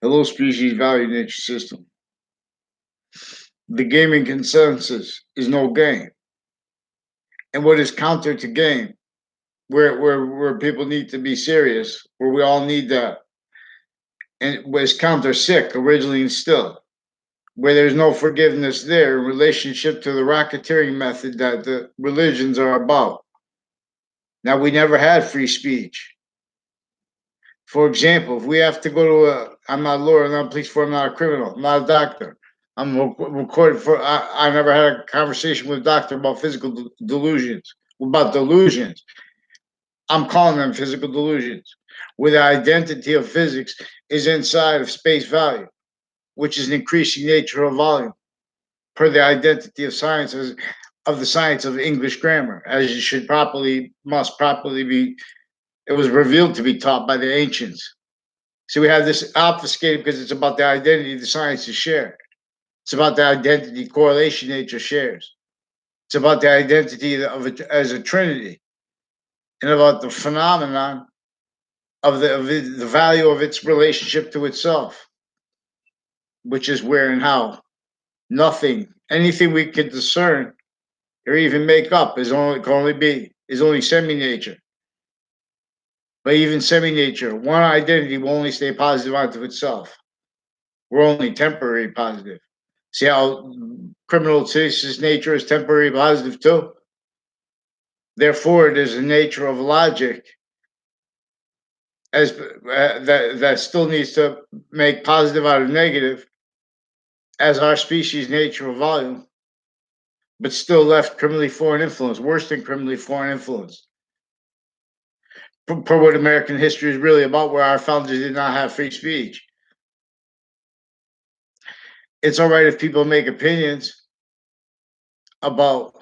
Hello, species value nature system. The gaming consensus is no game. And what is counter to game, where people need to be serious, where we all need that, and was counter sick originally instilled, where there's no forgiveness there in relationship to the racketeering method that the religions are about. Now, we never had free speech. For example, if we have to go to I'm not a lawyer, I'm not a police force, I'm not a criminal, I'm not a doctor. I'm recorded for. I never had a conversation with a doctor about physical delusions. About delusions, I'm calling them physical delusions, where the identity of physics is inside of space value, which is an increasing nature of volume, per the identity of science of the science of English grammar, as it must properly be. It was revealed to be taught by the ancients. So we have this obfuscated because it's about the identity the sciences share. It's about the identity correlation nature shares. It's about the identity of it as a trinity, and about the phenomenon of the value of its relationship to itself, which is where and how nothing, anything we can discern or even make up is only semi-nature. But even semi-nature, one identity will only stay positive onto itself. We're only temporary positive. See how criminal justice nature is temporary positive too? Therefore, it is a nature of logic that still needs to make positive out of negative as our species nature of volume, but still left criminally foreign influence, worse than criminally foreign influence. Per what American history is really about, where our founders did not have free speech. It's all right if people make opinions about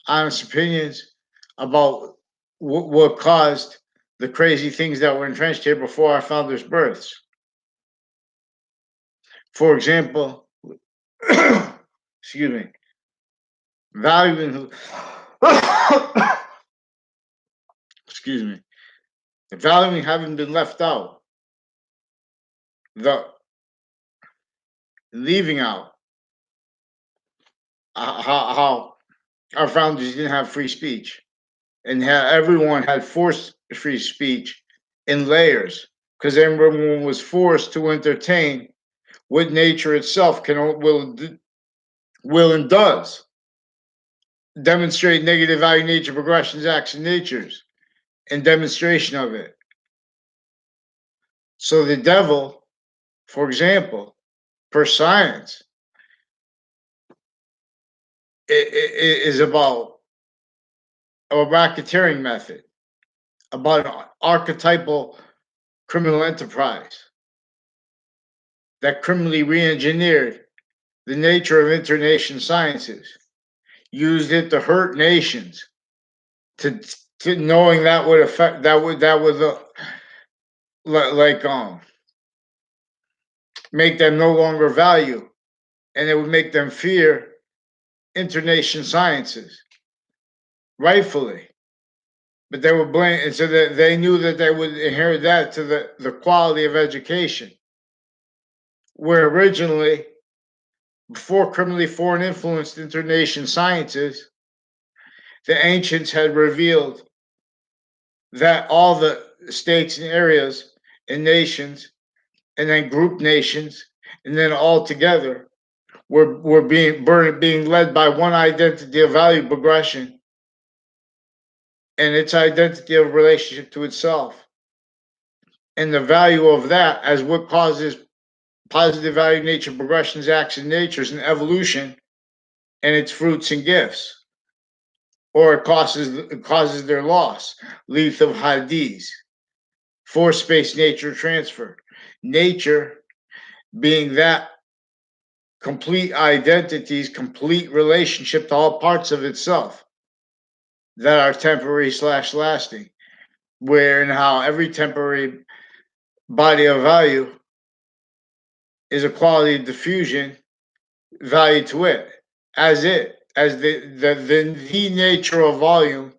honest opinions about what caused the crazy things that were entrenched here before our founders' births. For example, excuse me, valuing excuse me, valuing having been left out, the leaving out how our founders didn't have free speech, and how everyone had forced free speech in layers, because everyone was forced to entertain what nature itself will and does demonstrate negative value nature progressions, acts, and natures, and demonstration of it. So the devil, for example, per science, is about a racketeering method, about an archetypal criminal enterprise that criminally re-engineered the nature of internation sciences, used it to hurt nations, to knowing that would affect like make them no longer value, and it would make them fear internation sciences, rightfully. But they were blame, and so that they knew that they would inherit that to the quality of education, where originally, before criminally foreign influenced internation sciences, the ancients had revealed that all the states and areas and nations, and then group nations, and then all together were being led by one identity of value progression and its identity of relationship to itself. And the value of that as what causes positive value nature progressions, acts, and natures, and evolution and its fruits and gifts. Or it causes their loss, leaf of Hadith, force space nature transfer. Nature being that complete identity's complete relationship to all parts of itself that are temporary / lasting, where and how every temporary body of value is a quality of diffusion value to it, as the nature of volume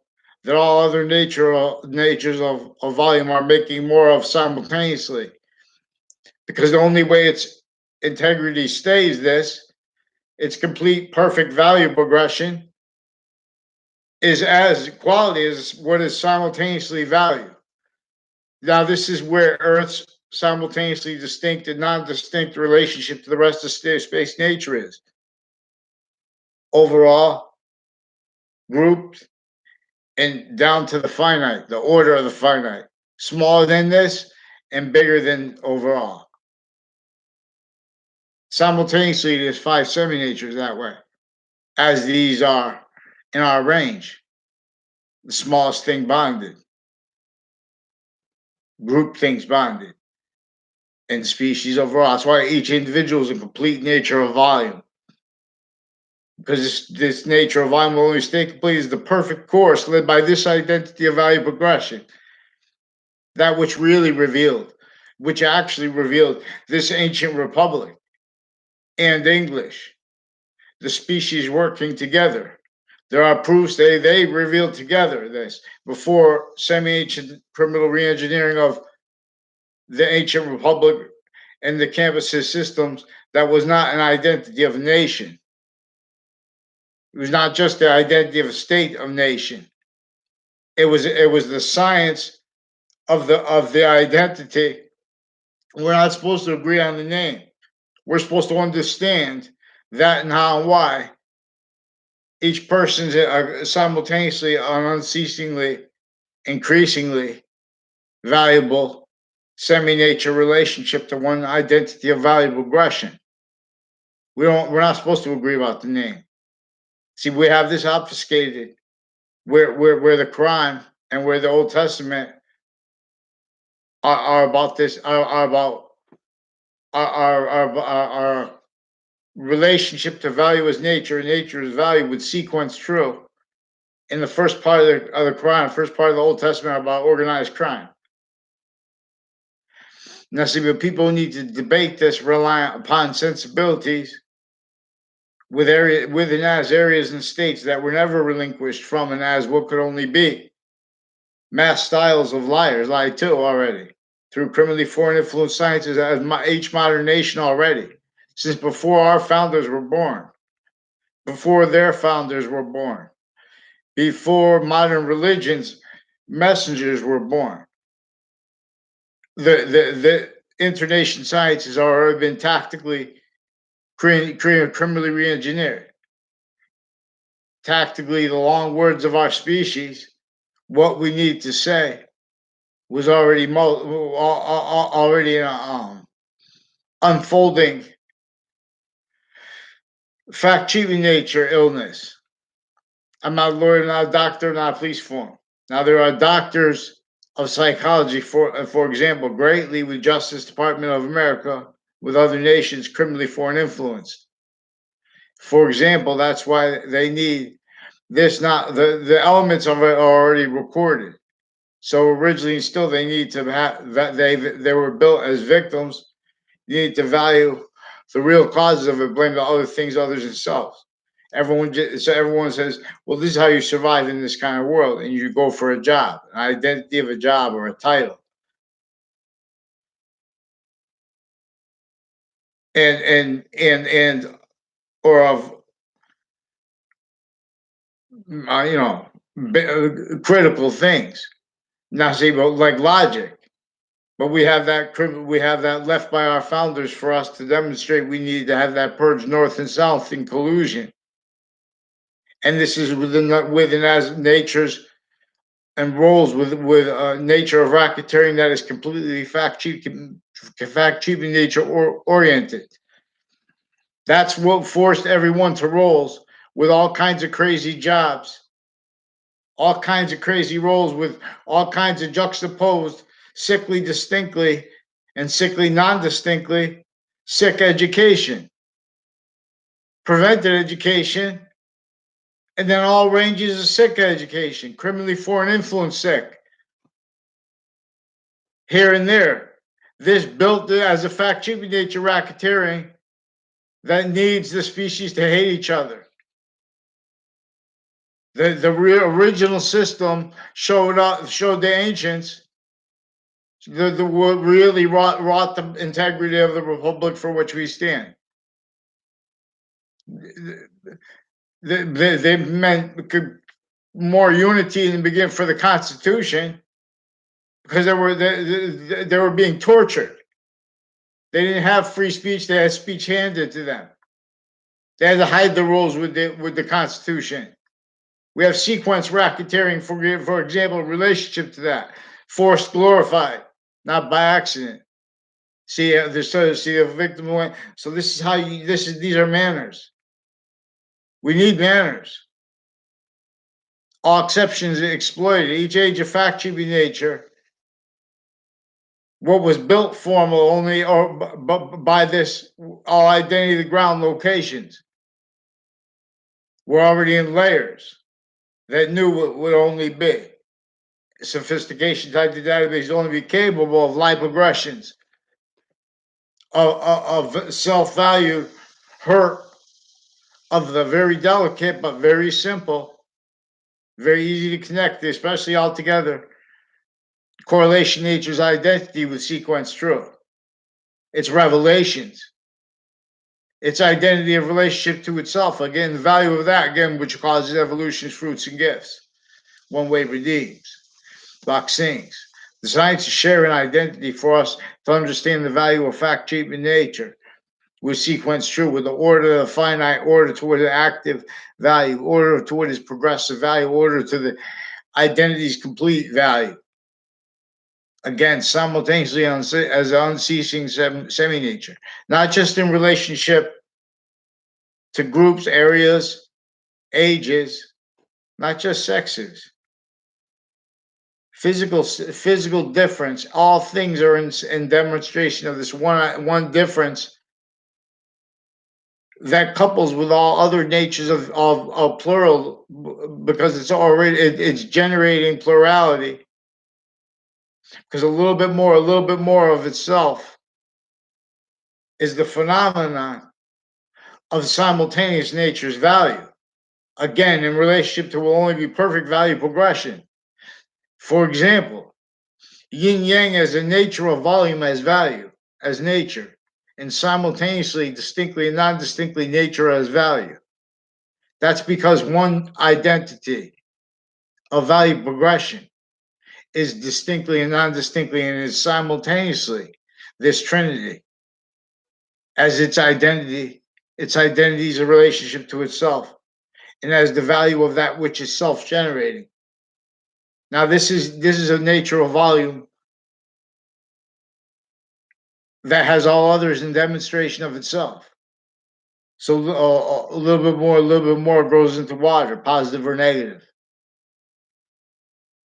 that all other natures of volume are making more of simultaneously. because the only way its integrity stays its complete perfect value progression is as quality as what is simultaneously valued. Now, this is where Earth's simultaneously distinct and non-distinct relationship to the rest of space nature is. Overall, grouped, and down to the finite, the order of the finite. Smaller than this and bigger than overall. Simultaneously, there's 5 semi-natures that way, as these are in our range. The smallest thing bonded, group things bonded, and species overall. That's why each individual is a complete nature of volume. Because this nature of volume will only stay complete is the perfect course led by this identity of value progression. That which really revealed, which actually revealed this ancient republic and English, the species working together. There are proofs they revealed together this before semi-ancient criminal reengineering of the ancient republic and the campuses systems that was not an identity of a nation. It was not just the identity of a state of nation. It was the science of the identity. We're not supposed to agree on the name. We're supposed to understand that and how and why each person's simultaneously and unceasingly, increasingly valuable semi-nature relationship to one identity of value progression. We're not supposed to agree about the name. See, we have this obfuscated where the crime and where the Old Testament are about this are about our relationship to value as nature and nature as value would sequence true in the first part of the Quran, first part of the Old Testament about organized crime. Now, see, but people need to debate this reliant upon sensibilities with and as areas and states that were never relinquished from and as what could only be. Mass styles of liars lie too already through criminally foreign influenced sciences as each modern nation already, since before our founders were born, before their founders were born, before modern religions, messengers were born. The internation science has already been tactically criminally re-engineered. Tactically, the long words of our species, what we need to say, was already unfolding fact-cheating nature illness. I'm not a lawyer, not a doctor, not a police form. Now there are doctors of psychology, for example, greatly with Justice Department of America, with other nations criminally foreign influenced. For example, that's why they need this. Not the elements of it are already recorded. So originally, still, they need to have that they were built as victims. You need to value the real causes of it, blame the other things, others, themselves. Everyone says, well, this is how you survive in this kind of world, and you go for a job, an identity of a job or a title, and or of critical things. Now, see, but like logic, but we have that left by our founders for us to demonstrate. We need to have that purge north and south in collusion, and this is within as nature's and roles with nature of racketeering that is completely fact cheating nature oriented. That's what forced everyone to roles with all kinds of crazy jobs, all kinds of crazy roles with all kinds of juxtaposed, sickly distinctly and sickly non-distinctly, sick education, prevented education, and then all ranges of sick education, criminally foreign influence sick, here and there. This built as a fact-cheating nature racketeering that needs the species to hate each other. The real original system showed the ancients, The what really wrought the integrity of the republic for which we stand. They meant more unity in the beginning for the Constitution because they were being tortured. They didn't have free speech; they had speech handed to them. They had to hide the rules with the Constitution. We have sequence racketeering, for example, in relationship to that. Forced glorified, not by accident. See, see a victim went. So this is how you. These are manners. We need manners. All exceptions exploited. Each age of fact-cheaping nature. What was built formal only or by this all identity of the ground locations were already in layers that knew what would only be. Sophistication type of database only be capable of light progressions of self-value, hurt of the very delicate but very simple, very easy to connect, especially all together. Correlation nature's identity with sequence true. Its revelations. Its identity of relationship to itself. Again, the value of that, again, which causes evolution's fruits and gifts. One way redeems. Bach sings. The science is sharing identity for us to understand the value of fact-cheaping nature with sequence true, with the order of the finite, order toward the active value, order toward its progressive value, order to the identity's complete value. Again, simultaneously as an unceasing semi-nature, not just in relationship to groups, areas, ages, not just sexes. Physical difference. All things are in demonstration of this one difference that couples with all other natures of plural, because it's generating plurality. Because a little bit more of itself is the phenomenon of simultaneous nature's value. Again, in relationship to will only be perfect value progression. For example, yin yang as a nature of volume as value, as nature, and simultaneously, distinctly and non-distinctly nature as value. That's because one identity of value progression is distinctly and non-distinctly and is simultaneously this Trinity as its identity is a relationship to itself and as the value of that which is self-generating. Now this is a nature of volume that has all others in demonstration of itself. So a little bit more goes into water, positive or negative.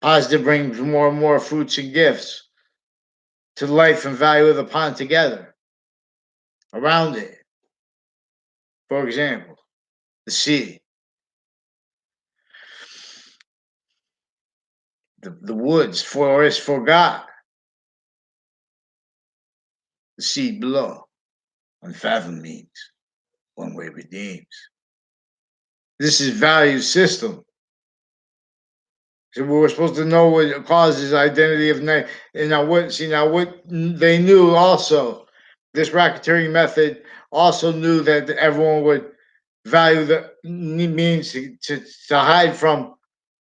Positive brings more and more fruits and gifts to the life and value of the pond together, around it. For example, the sea, the woods, forest for God, the sea below, unfathomed means, one way redeems. This is value system. So we were supposed to know what causes identity of and now what they knew also. This racketeering method also knew that everyone would value the means to hide from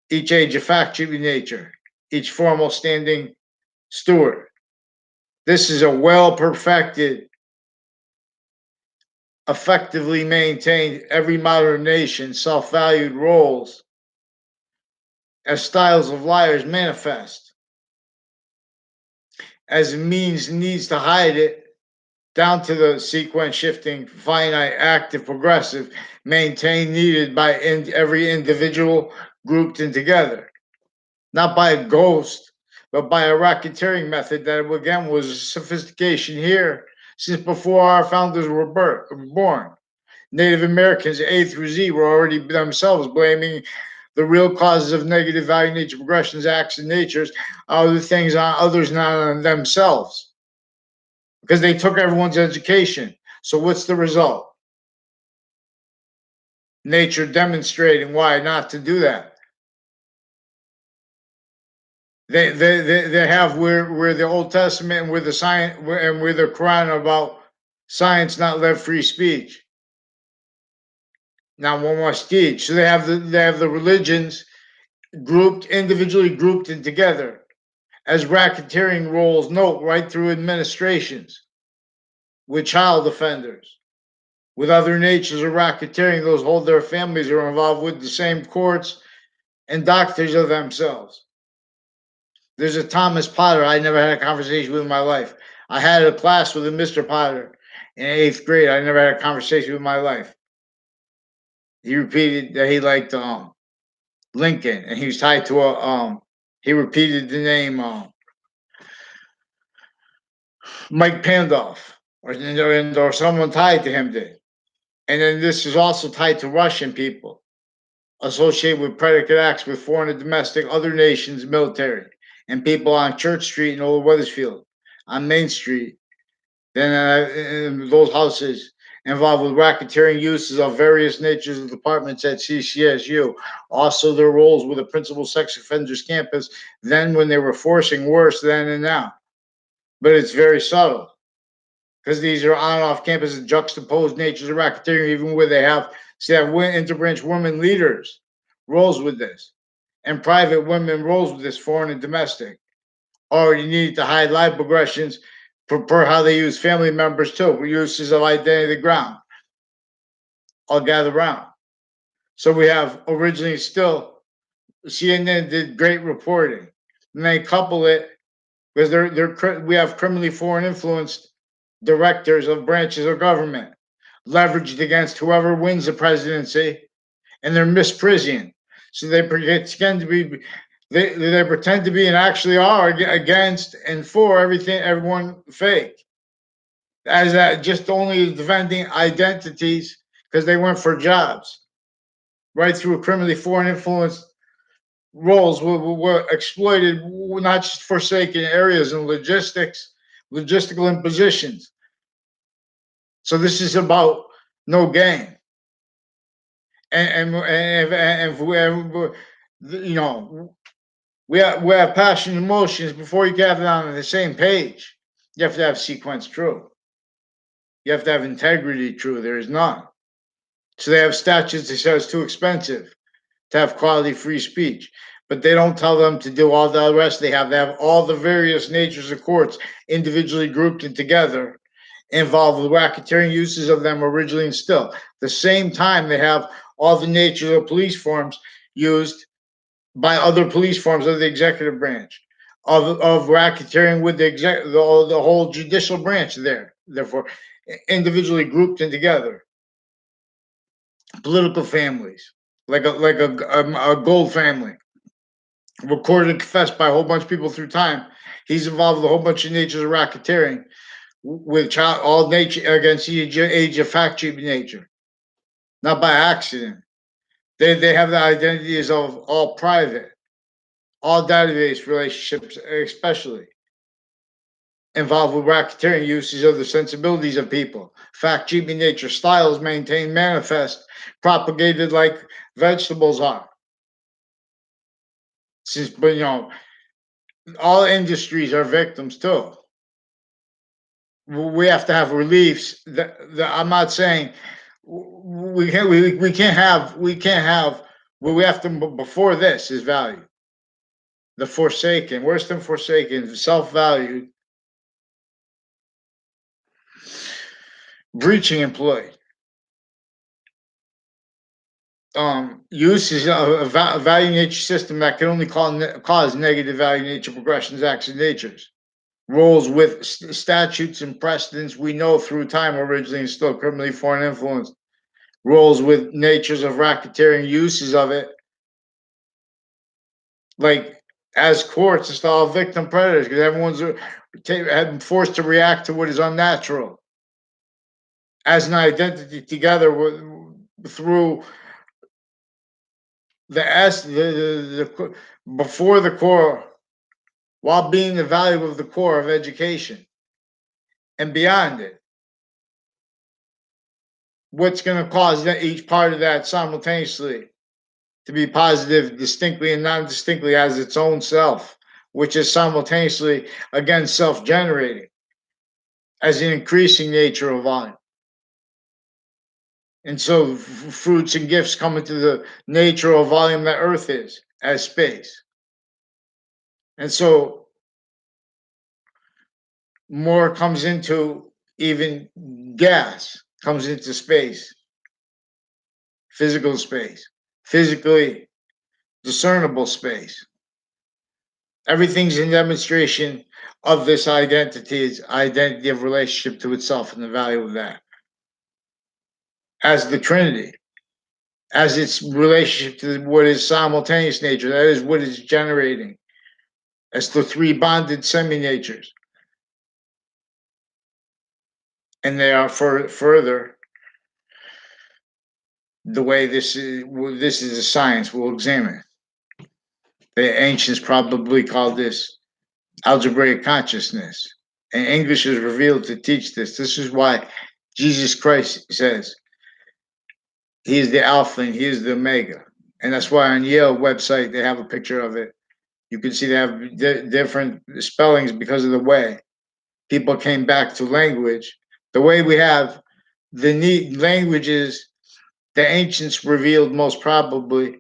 each age of fact-cheaping nature, each formal standing steward. This is a well-perfected, effectively maintained every modern nation self-valued roles as styles of liars manifest, as means needs to hide it, down to the sequence shifting, finite, active, progressive, maintained, needed by every individual grouped in together. Not by a ghost, but by a racketeering method that, again, was a sophistication here since before our founders were born. Native Americans, A through Z, were already themselves blaming the real causes of negative value nature progressions, acts, and natures, other things on others, not on themselves. Because they took everyone's education. So what's the result? Nature demonstrating why not to do that. They have where the Old Testament and where the science and where the Quran about science not let free speech. Now one must teach. So they have the religions grouped individually grouped and together as racketeering rolls note right through administrations with child offenders with other natures of racketeering. Those hold their families are involved with the same courts and doctors of themselves. There's a Thomas Potter I never had a conversation with in my life. I had a class with a Mr. Potter in 8th grade. I never had a conversation with my life. He repeated that he liked Lincoln, and he was tied to a he repeated the name Mike Pandolf, or someone tied to him did. And then this is also tied to Russian people associated with predicate acts with foreign and domestic other nations' military and people on Church Street in Old Weathersfield, on Main Street. Then in those houses involved with racketeering uses of various natures of departments at CCSU. Also, their roles with the principal sex offenders campus then when they were forcing worse then and now. But it's very subtle because these are on and off campus and juxtaposed natures of racketeering, even where they have interbranch women leaders roles with this and private women roles with this foreign and domestic. Or you need to hide live progressions per how they use family members too. Uses of identity ground. I'll gather round. So we have originally still CNN did great reporting, and they couple it because we have criminally foreign influenced directors of branches of government leveraged against whoever wins the presidency, and they're misprision. So they pretend to be they pretend to be and actually are against and for everyone fake. As that just only defending identities because they went for jobs right through criminally foreign influenced roles were exploited, not just forsaken areas in logistical impositions. So this is about no gain. And you know, we have passion and emotions before you can have it on the same page. You have to have sequence true. You have to have integrity true. There is none. So they have statutes that say it's too expensive to have quality free speech. But they don't tell them to do all the rest. They have to have all the various natures of courts individually grouped and together, involved with racketeering uses of them originally and still. The same time they have all the natures of police forms used by other police forms of the executive branch, of racketeering with the whole judicial branch there. Therefore, individually grouped and together. Political families, like a gold family, recorded and confessed by a whole bunch of people through time. He's involved with a whole bunch of natures of racketeering with child all nature against the age of fact treatment nature, not by accident. They have the identities of all private, all database relationships, especially involved with racketeering uses of the sensibilities of people. Fact treatment nature styles maintained manifest, propagated like vegetables are. But all industries are victims too. We have to have reliefs. That I'm not saying we can't have what we have to before this is value. The forsaken, worse than forsaken, self-valued, breaching employee. Use is a value nature system that can only cause negative value nature progressions, acts, and natures. Roles with statutes and precedents we know through time originally and still criminally foreign influence. Roles with natures of racketeering uses of it, like as courts, it's all victim predators because everyone's been forced to react to what is unnatural as an identity together through the before the core, while being the value of the core of education and beyond it. What's going to cause each part of that simultaneously to be positive, distinctly and non-distinctly as its own self, which is simultaneously, again, self-generating as an increasing nature of volume. And so fruits and gifts come into the nature of volume that Earth is as space. And so more comes into even gas, comes into space, physical space, physically discernible space. Everything's in demonstration of this identity of relationship to itself and the value of that. As the Trinity, as its relationship to what is simultaneous nature, that is what is generating, as the three bonded semi-natures. And they are further the way this is a science we'll examine. The ancients probably called this algebraic consciousness. And English is revealed to teach this. This is why Jesus Christ says he is the Alpha and he is the Omega. And that's why on Yale website, they have a picture of it. You can see they have different spellings because of the way people came back to language. The way we have the neat languages, the ancients revealed most probably,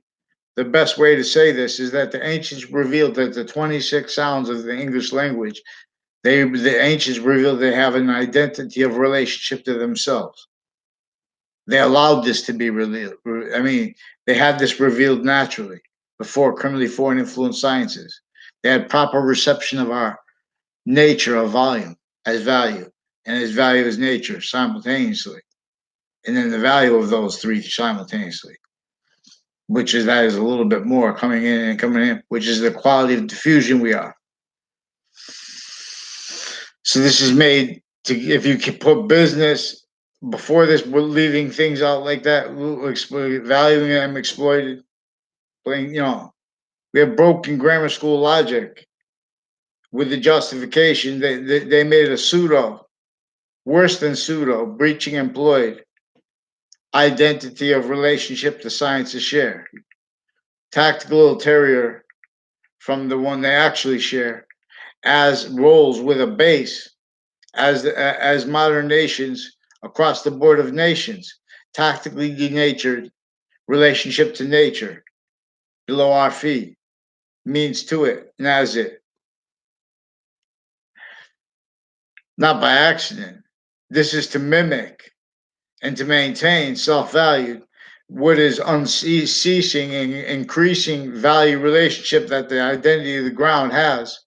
the best way to say this is that the ancients revealed that the 26 sounds of the English language, the ancients revealed they have an identity of relationship to themselves. They allowed this to be revealed. I mean, they had this revealed naturally before criminally foreign influence sciences. They had proper reception of our nature of volume as value and as value as nature simultaneously. And then the value of those three simultaneously, which is that is a little bit more coming in, which is the quality of diffusion we are. So this is made to, if you can put business before this, we're leaving things out like that, valuing them exploited, playing, we have broken grammar school logic with the justification. They made a pseudo, worse than pseudo, breaching employed identity of relationship to sciences share. Tactical ulterior from the one they actually share as roles with a base as modern nations across the board of nations, tactically denatured relationship to nature below our feet means to it and as it. Not by accident. This is to mimic and to maintain self-value, what is unceasing and increasing value relationship that the identity of the ground has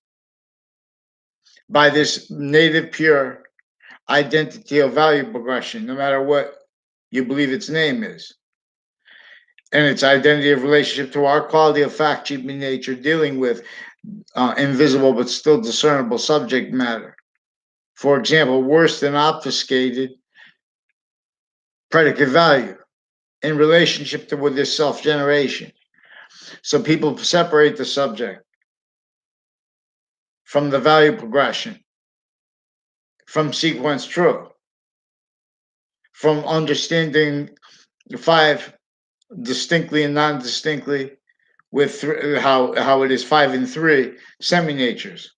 by this native pure identity of value progression, no matter what you believe its name is. And its identity of relationship to our quality of fact, human nature, dealing with invisible but still discernible subject matter. For example, worse than obfuscated predicate value in relationship to with this self-generation. So people separate the subject from the value progression, from sequence true, from understanding the five distinctly and non-distinctly with how it is 5 and 3 semi-natures.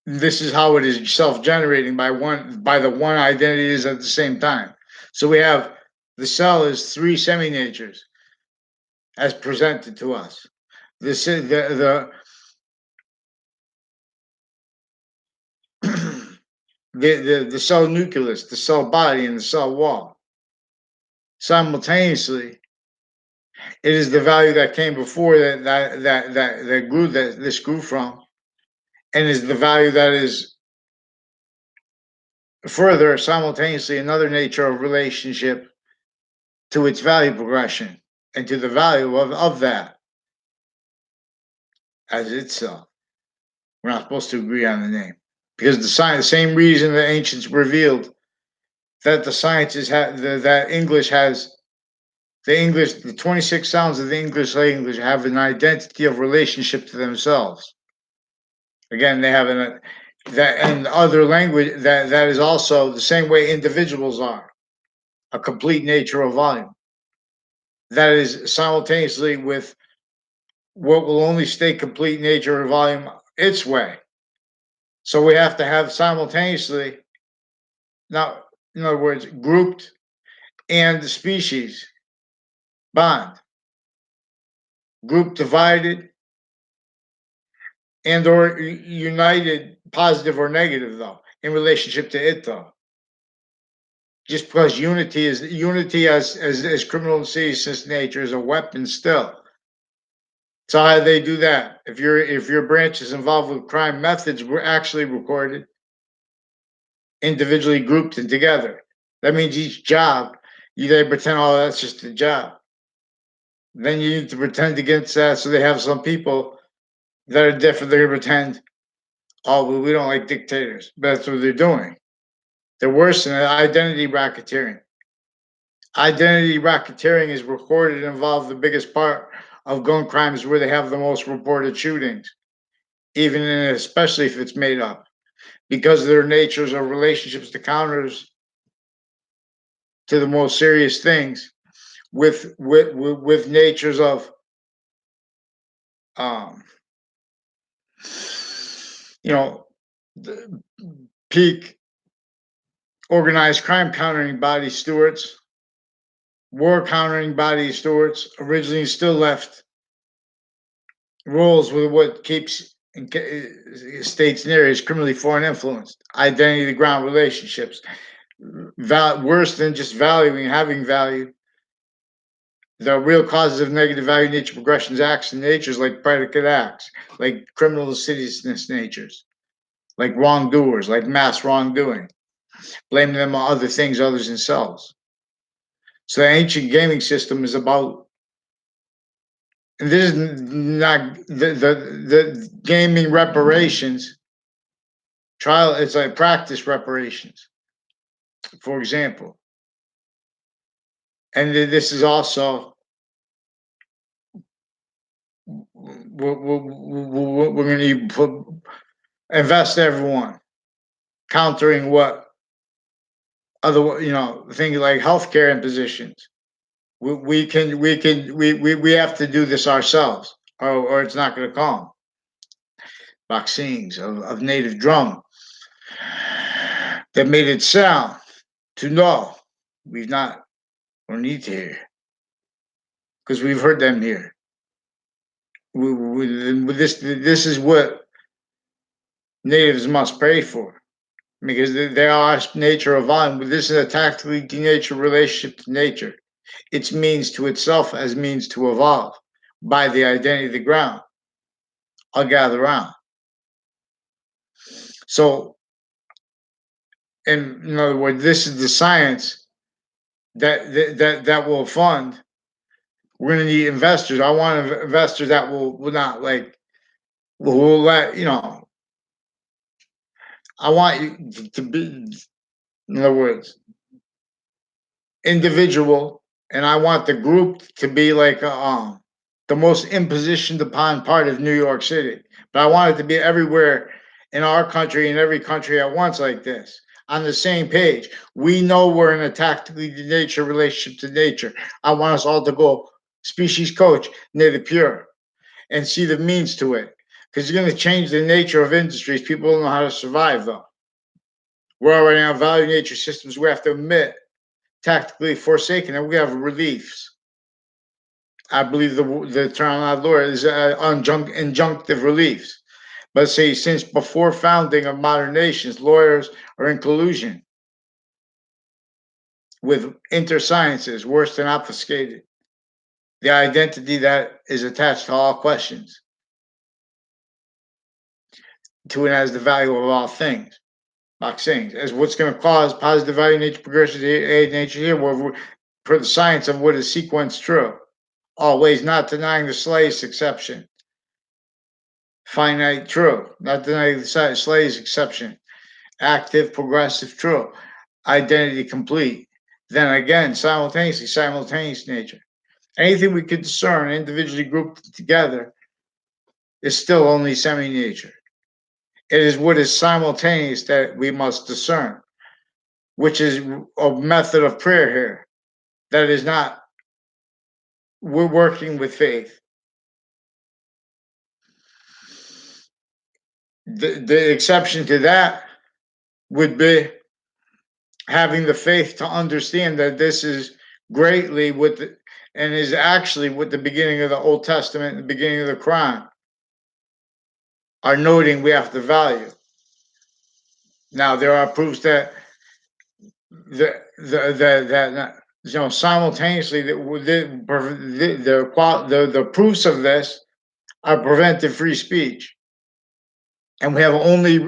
This is how it is self-generating by the one identities at the same time. So we have the cell is 3 semi-natures as presented to us. This is the cell nucleus, the cell body, and the cell wall. Simultaneously, it is the value that came before that grew, that this grew from, and is the value that is further simultaneously another nature of relationship to its value progression and to the value of that as itself. We're not supposed to agree on the name because the same reason the ancients revealed that the sciences that English has the 26 sounds of the English language have an identity of relationship to themselves. Again, they have that and other language that is also the same way individuals are, a complete nature of volume. That is simultaneously with what will only stay complete nature or volume its way. So we have to have simultaneously, now, in other words, grouped and the species bond, group divided and or united, positive or negative though, in relationship to it though. Just because unity as criminal disease nature is a weapon still. So how do they do that? If your branch is involved with crime, methods were actually recorded, individually grouped and together. That means each job, they pretend, oh, that's just a job. Then you need to pretend against that, so they have some people that are different. They're gonna pretend, oh, well, we don't like dictators, but that's what they're doing. They're worse than identity racketeering. Identity racketeering is recorded and involved the biggest part of gun crimes where they have the most reported shootings, even in, especially if it's made up, because of their natures of relationships to counters to the most serious things with natures of um you know the peak organized crime countering body stewards, war countering body stewards, originally still left roles with what keeps states and areas criminally foreign influenced, identity to ground relationships, worse than just valuing, having value. The real causes of negative value nature progressions, acts, and natures like predicate acts, like criminal insidiousness natures, like wrongdoers, like mass wrongdoing, blaming them on other things other than themselves. So the ancient gaming system is about, and this is not the gaming reparations trial. It's like practice reparations, for example, and this is also we're going to invest everyone, countering what other things like healthcare impositions. We have to do this ourselves, or it's not going to come. Vaccines of native drum that made it sound to know we've not or need to hear because we've heard them here. This is what natives must pray for because they are nature of volume. But this is a tactically denatured relationship to nature. Its means to itself as means to evolve by the identity of the ground. I'll gather around. So, in other words, this is the science that will fund. We're going to need investors. I want investors that will not like will let I want you to be, in other words, individual, and I want the group to be like the most impositioned upon part of New York City. But I want it to be everywhere in our country and every country at once like this, on the same page. We know we're in a tactically nature relationship to nature. I want us all to go species coach, native pure, and see the means to it. Because you're going to change the nature of industries. People don't know how to survive, though. We're already on value nature systems. We have to admit, tactically forsaken, and we have reliefs. I believe the term out law is injunctive reliefs. But say, since before founding of modern nations, lawyers are in collusion with intersciences, worse than obfuscated. The identity that is attached to all questions, to it as the value of all things. Vaccines, as what's going to cause positive value nature progression nature here, for the science of what is sequence true. Always not denying the slave's exception. Finite true, not denying the slave's exception. Active, progressive true. Identity complete. Then again, simultaneous nature. Anything we could discern individually grouped together is still only semi-nature. It is what is simultaneous that we must discern, which is a method of prayer here. That is not, we're working with faith. The exception to that would be having the faith to understand that this is greatly and is actually what the beginning of the Old Testament and the beginning of the Quran are noting we have to value. Now there are proofs that simultaneously the proofs of this are preventive free speech, and we have only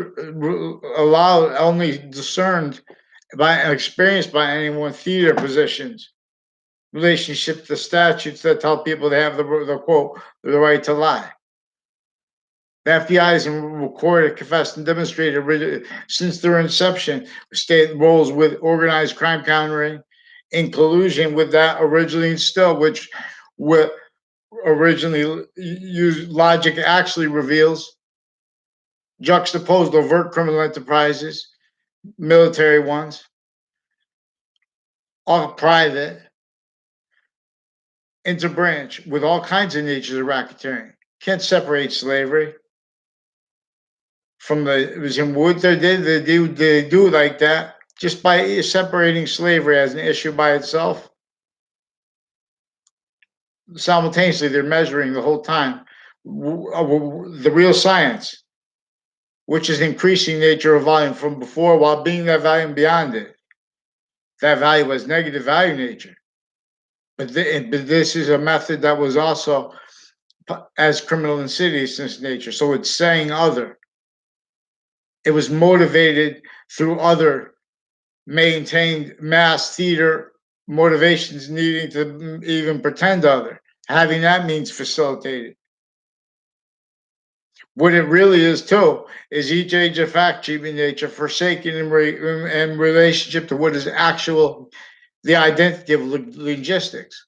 discerned by experienced by anyone theater positions relationship to statutes that tell people they have the quote the right to lie. The FBI has recorded, confessed, and demonstrated since their inception state roles with organized crime countering in collusion with that originally instilled, which originally used logic actually reveals juxtaposed overt criminal enterprises, military ones, all private, interbranch with all kinds of natures of racketeering. Can't separate slavery from what they do like that just by separating slavery as an issue by itself. Simultaneously, they're measuring the whole time the real science, which is increasing nature of volume from before while being that value and beyond it. That value was negative value nature. But this is a method that was also as criminal insidiousness nature. So it's saying other. It was motivated through other maintained mass theater motivations needing to even pretend other. Having that means facilitated. What it really is too is each age of fact treatment nature forsaken in relationship to what is actual the identity of logistics.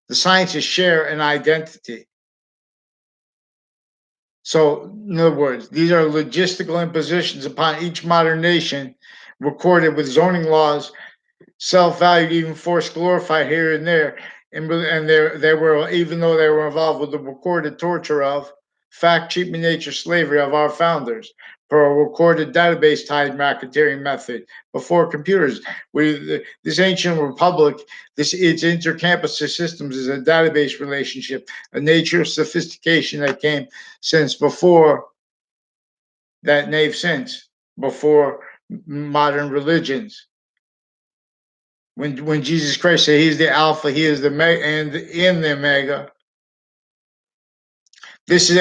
The sciences share an identity. So, in other words, these are logistical impositions upon each modern nation, recorded with zoning laws, self-valued, even forced glorified here and there, and they were, even though they were involved with the recorded torture of fact treatment nature slavery of our founders per a recorded database tied racketeering method before computers. This ancient republic, its intercampus systems is a database relationship, a nature of sophistication that came since before that since before modern religions. When Jesus Christ said He's the Alpha, He is the and in the Omega. This is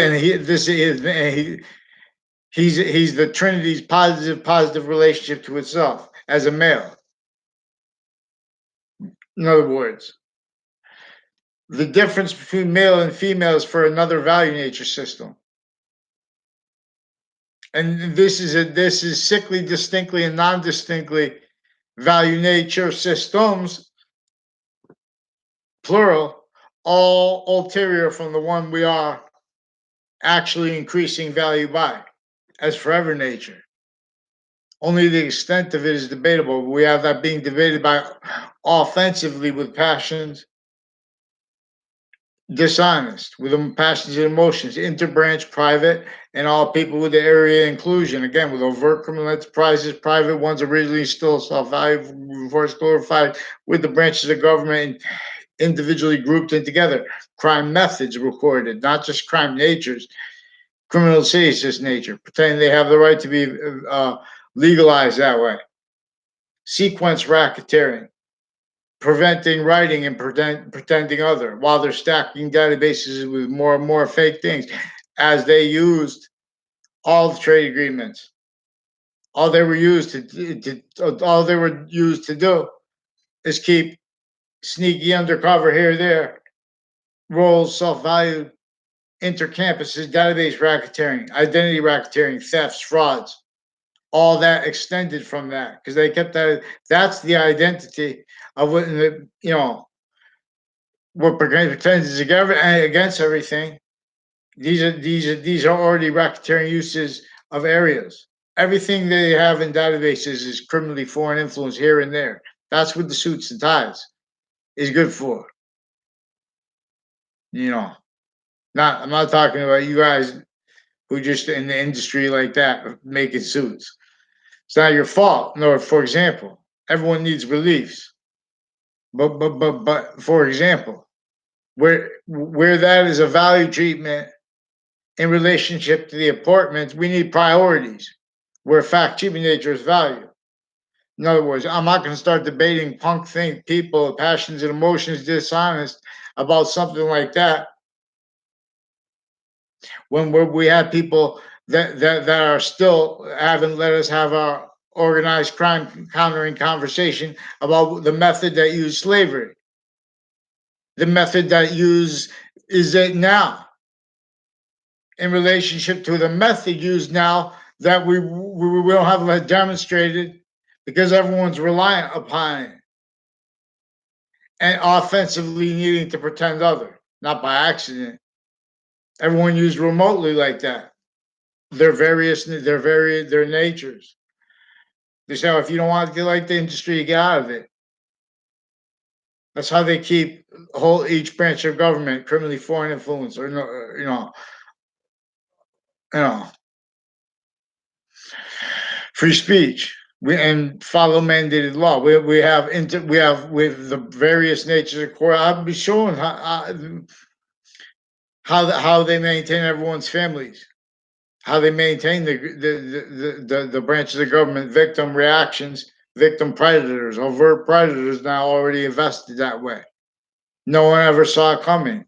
he's the Trinity's positive relationship to itself as a male. In other words, the difference between male and female is for another value nature system. And this is sickly, distinctly, and non-distinctly value nature systems, plural, all ulterior from the one we are actually increasing value by, as forever nature. Only the extent of it is debatable. We have that being debated by offensively with passions, dishonest with passions and emotions, interbranch, private, and all people with the area inclusion. Again, with overt criminal enterprises, private ones originally still self-value, first glorified with the branches of government individually grouped in together. Crime methods recorded, not just crime natures. Criminal seditious nature, pretending they have the right to be legalized that way. Sequence racketeering, preventing writing and pretending other, while they're stacking databases with more and more fake things, as they used all the trade agreements. All they were used to do is keep sneaky undercover here, there, roles, self-valued, intercampuses, database racketeering, identity racketeering, thefts, frauds, all that extended from that because they kept that. That's the identity of what what pretends against everything. These are already racketeering uses of areas. Everything they have in databases is criminally foreign influence here and there. That's what the suits and ties is good for. I'm not talking about you guys who just in the industry like that making suits. It's not your fault. Nor, for example, everyone needs reliefs. But for example, where that is a value treatment in relationship to the apartments, we need priorities where fact treatment nature is value. In other words, I'm not going to start debating punk think people, passions and emotions dishonest about something like that when we have people that are still haven't let us have our organized crime countering conversation about the method that used slavery, the method that used is it now in relationship to the method used now that we will have demonstrated because everyone's reliant upon it and offensively needing to pretend other, not by accident. Everyone used remotely like that. Their natures. They say, oh, if you don't want to get like the industry, you get out of it. That's how they keep each branch of government criminally foreign influence, or you know, free speech. And follow mandated law. We have with the various natures of court. I'll be showing how they maintain everyone's families, how they maintain the branches of government, victim reactions, victim predators, overt predators now already invested that way. No one ever saw it coming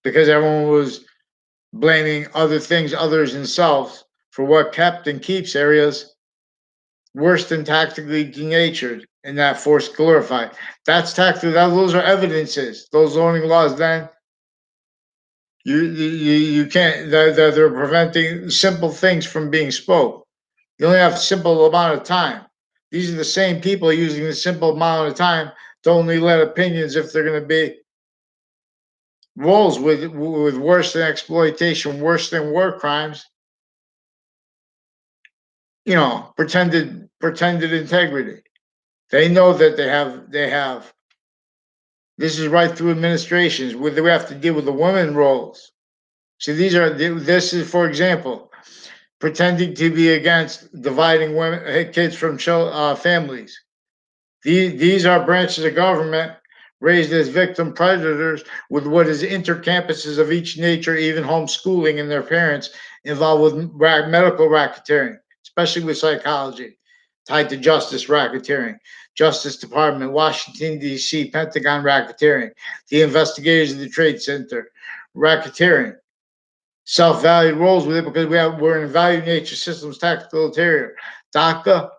because everyone was blaming other things, others, and selves for what kept and keeps areas worse than tactically denatured and that force glorified. That's tactical. Those are evidences. Those zoning laws. Then you can't. They're preventing simple things from being spoke. You only have a simple amount of time. These are the same people using the simple amount of time to only let opinions if they're going to be roles with worse than exploitation, worse than war crimes. Pretended integrity. They know that they have. This is right through administrations where we have to deal with the women roles. See, this is, for example, pretending to be against dividing women, kids from families. These are branches of government raised as victim predators with what is intercampuses of each nature, even homeschooling and their parents involved with medical racketeering, especially with psychology, tied to justice racketeering, Justice Department, Washington, D.C., Pentagon racketeering, the investigators of the Trade Center, racketeering, self-valued roles with it because we're in value nature systems, tactical interior. DACA,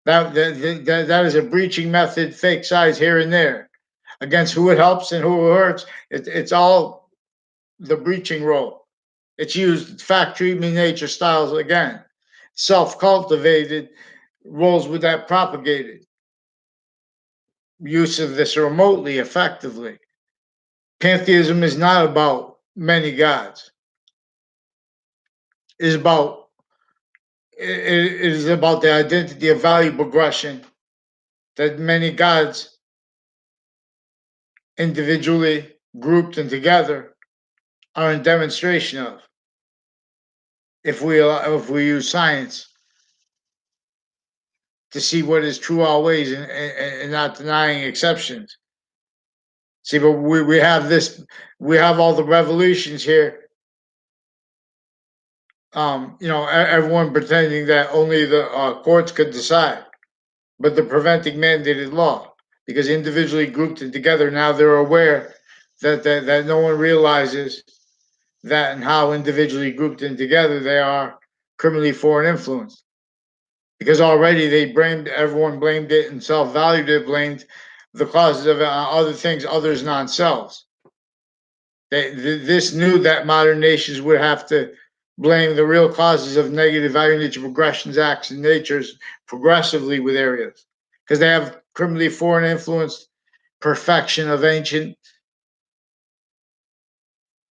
that is a breaching method, fake sides here and there against who it helps and who it hurts. It's all the breaching role. It's used fact treatment nature styles again, self-cultivated roles with that propagated use of this remotely effectively. Pantheism is not about many gods. It is about the identity of value progression that many gods individually grouped and together are in demonstration of if we use science to see what is true always and not denying exceptions. See, but we have this, we have all the revolutions here. Everyone pretending that only the courts could decide, but they're preventing mandated law because individually grouped and together now they're aware that no one realizes that and how individually grouped and together they are criminally foreign influence. Because already everyone blamed it and self-valued it, blamed the causes of it on other things, others non-selves. This knew that modern nations would have to blame the real causes of negative value nature progressions, acts, and natures progressively with areas. Because they have criminally foreign influenced perfection of ancient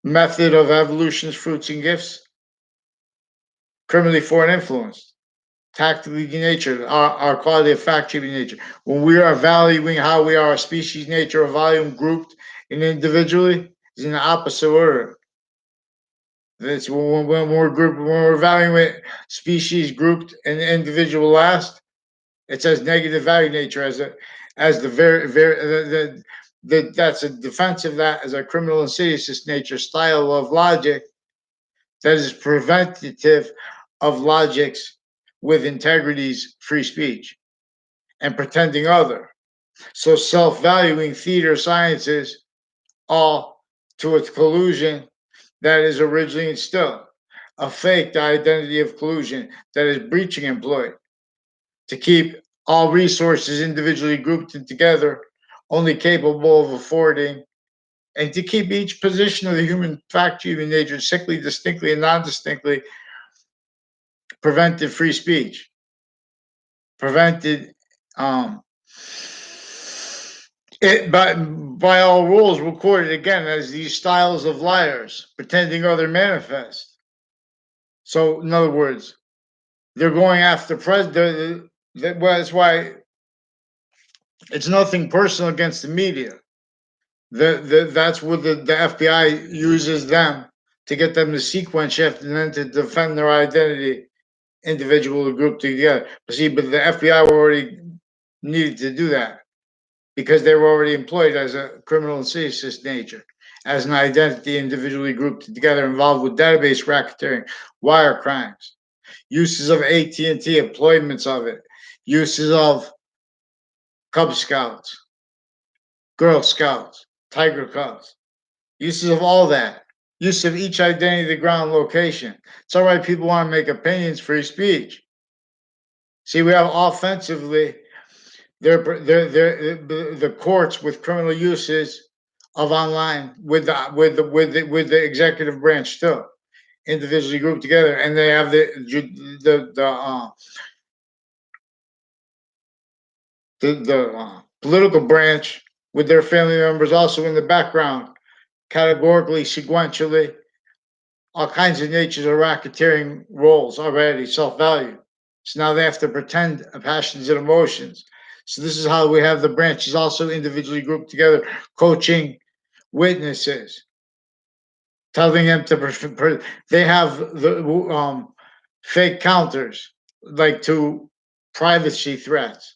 method of evolution's fruits and gifts, criminally foreign influence, tactically denatured, our quality of fact treatment nature. When we are valuing how we are a species, nature, or volume grouped and individually, is in the opposite order. That's when we're evaluating species grouped and individual last. It says negative value nature as the very that's a defensive that as a criminal insidious nature style of logic that is preventative of logics with integrity's free speech and pretending other. So self-valuing theater sciences all to its collusion that is originally instilled, a faked identity of collusion that is breaching employed to keep all resources individually grouped and together, only capable of affording, and to keep each position of the human fact, human nature, sickly, distinctly, and non distinctly, prevented free speech, prevented it by all rules recorded again as these styles of liars, pretending other manifest. So, in other words, they're going after president. Well, that's why it's nothing personal against the media. That's what the FBI uses them to get them to sequence shift and then to defend their identity, individual or group together. But see, but the FBI already needed to do that because they were already employed as a criminal and seditious nature, as an identity individually grouped together, involved with database racketeering, wire crimes, uses of AT&T, employments of it, uses of Cub Scouts, Girl Scouts, Tiger Cubs, uses of all that, use of each identity, the ground location. It's all right, people want to make opinions, free speech. See, we have offensively, the courts with criminal uses of online with the executive branch too, individually grouped together, and they have the political branch with their family members also in the background, categorically, sequentially, all kinds of natures of racketeering roles already self-value. So now they have to pretend passions and emotions. So this is how we have the branches also individually grouped together, coaching witnesses, telling them to. They have the fake counters like to privacy threats,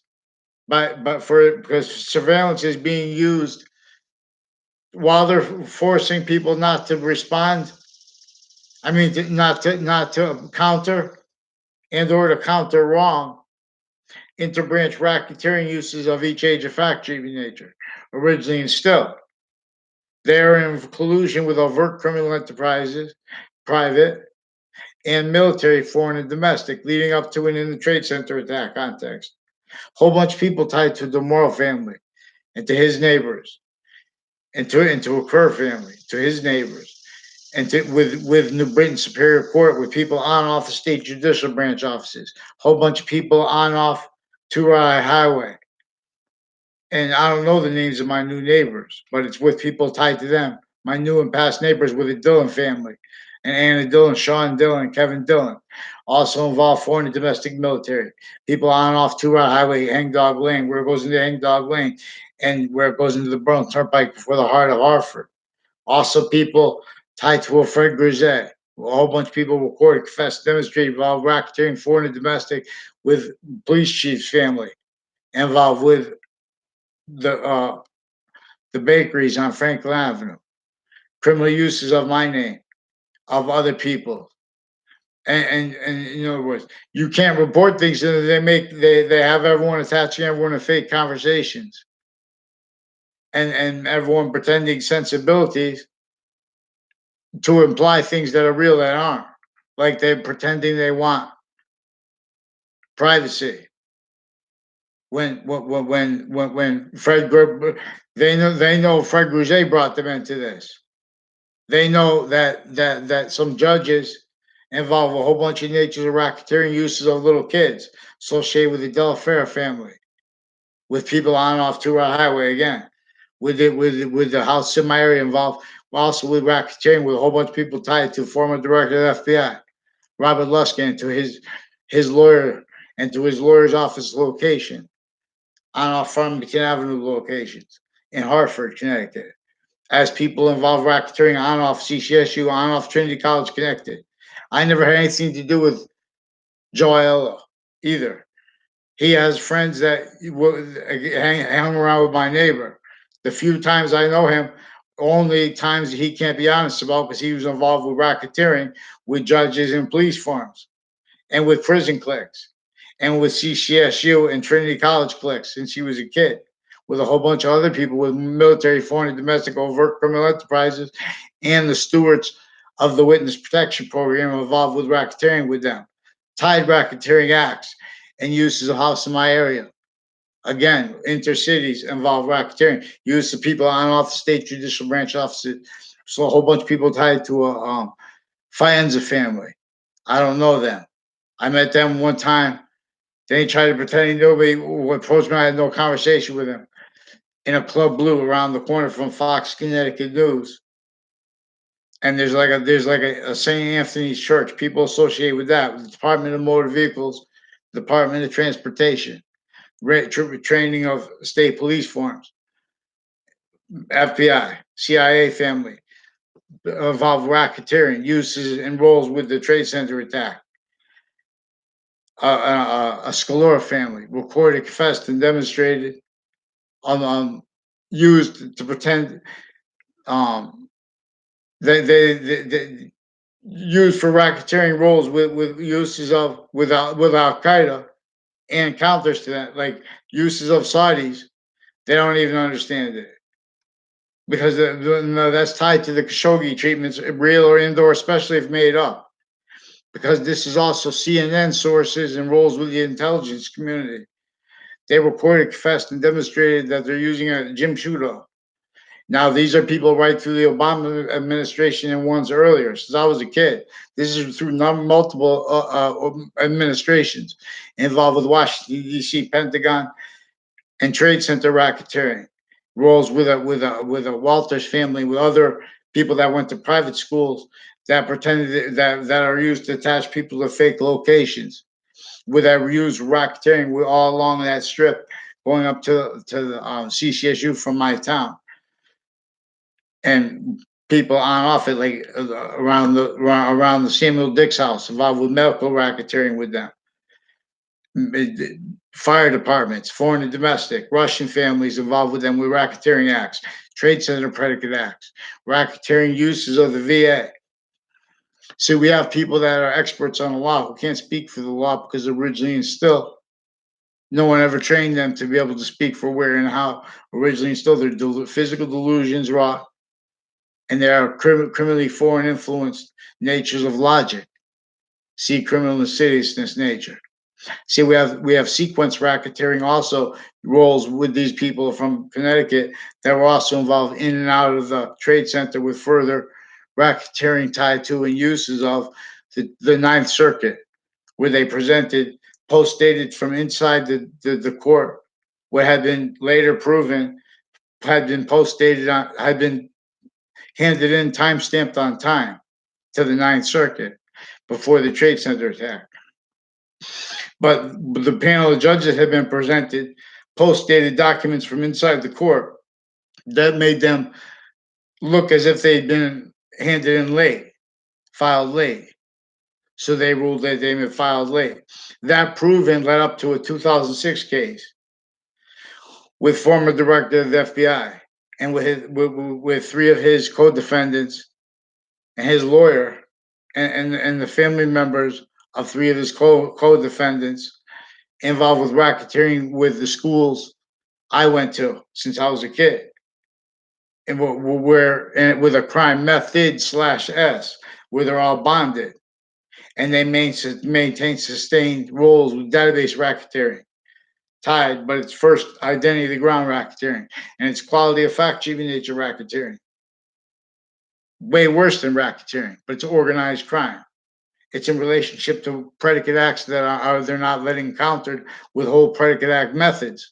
but for because surveillance is being used while they're forcing people not to respond. I mean, not to counter and or to counter wrong interbranch racketeering uses of each age of fact treatment nature, originally instilled. They are in collusion with overt criminal enterprises, private and military, foreign and domestic, leading up to and in the Trade Center attack context. Whole bunch of people tied to the Moral family and to his neighbors, and to a Kerr family, to his neighbors, and with New Britain Superior Court, with people on and off the state judicial branch offices, whole bunch of people on and off Turai Highway. And I don't know the names of my new neighbors, but it's with people tied to them. My new and past neighbors with the Dillon family, and Anna Dillon, Sean Dillon, Kevin Dillon. Also involved foreign and domestic military. People on and off Turai Highway, Hangdog Lane, where it goes into Hangdog Lane, and where it goes into the Burn Turnpike before the heart of Hartford. Also, people tied to a Fred Grisette. A whole bunch of people recorded, confessed, demonstrated involved racketeering, foreign and domestic, with police chief's family, involved with the uh, the bakeries on Franklin Avenue, criminal uses of my name, of other people. And in other words, you can't report things and they have everyone attaching everyone to fake conversations and everyone pretending sensibilities to imply things that are real that aren't. Like they're pretending they want privacy. When Fred they know Fred Grouget brought them into this. They know that some judges involve a whole bunch of natures of racketeering uses of little kids associated with the Delafair family, with people on and off Tour Highway again, with the House Semi area involved, also with racketeering with a whole bunch of people tied to former director of the FBI, Robert Luskin, to his lawyer and to his lawyer's office location on off Farmington Avenue locations in Hartford, Connecticut. as people involved racketeering on off CCSU, on off Trinity College connected. I never had anything to do with Joel either. He has friends that hang around with my neighbor. The few times I know him, only times he can't be honest about because he was involved with racketeering with judges and police forms and with prison cliques and with CCSU and Trinity College cliques since he was a kid, with a whole bunch of other people with military, foreign, and domestic overt criminal enterprises and the stewards of the witness protection program involved with racketeering with them, tied racketeering acts and uses of house in my area. Again, intercities involve racketeering, use of people on off the state judicial branch offices. So a whole bunch of people tied to a Faenza family. I don't know them. I met them one time. They tried to pretend he knew me. When approached me, I had no conversation with him in a Club Blue around the corner from Fox Connecticut News. And there's like a St. Anthony's Church. People associate with that, with the Department of Motor Vehicles, Department of Transportation, training of state police forms, FBI, CIA family, involved racketeering, uses and roles with the Trade Center attack. A Scalora family recorded, confessed, and demonstrated, used to pretend they used for racketeering roles with uses of with Al Qaeda and counters to that, like uses of Saudis. They don't even understand it because no, that's tied to the Khashoggi treatments, real or indoor, especially if made up. Because this is also CNN sources and roles with the intelligence community. They reported, confessed, and demonstrated that they're using a Jim Shudo. Now, these are people right through the Obama administration and ones earlier, since I was a kid. This is through multiple administrations involved with Washington, D.C., Pentagon, and Trade Center racketeering. Roles with a Walters family, with other people that went to private schools that pretended that are used to attach people to fake locations. With that used racketeering all along that strip, going up to the CCSU from my town, and people on off it, like around the Samuel Dix house, involved with medical racketeering with them. Fire departments, foreign and domestic, Russian families involved with them with racketeering acts, Trade Center predicate acts, racketeering uses of the VA. So we have people that are experts on the law who can't speak for the law because originally and still no one ever trained them to be able to speak for where and how. Originally and still their physical delusions wrought, and there are criminally foreign influenced natures of logic. See criminal insidiousness nature. See, we have sequence racketeering also roles with these people from Connecticut that were also involved in and out of the Trade Center with further racketeering tied to and uses of the Ninth Circuit, where they presented post dated from inside the court what had been later proven had been post dated on had been handed in time stamped on time to the Ninth Circuit before the Trade Center attack. But the panel of judges had been presented post-dated documents from inside the court that made them look as if they'd been handed in late, filed late. So they ruled that they had filed late. That proven led up to a 2006 case with former director of the FBI and with three of his co-defendants and his lawyer and the family members of three of his co-defendants involved with racketeering with the schools I went to since I was a kid, and with a crime method /S, where they're all bonded, and they maintain sustained roles with database racketeering, tied, but it's first identity of the ground racketeering, and it's quality of fact achieving nature racketeering. Way worse than racketeering, but it's organized crime. It's in relationship to predicate acts that they're not letting countered with whole predicate act methods.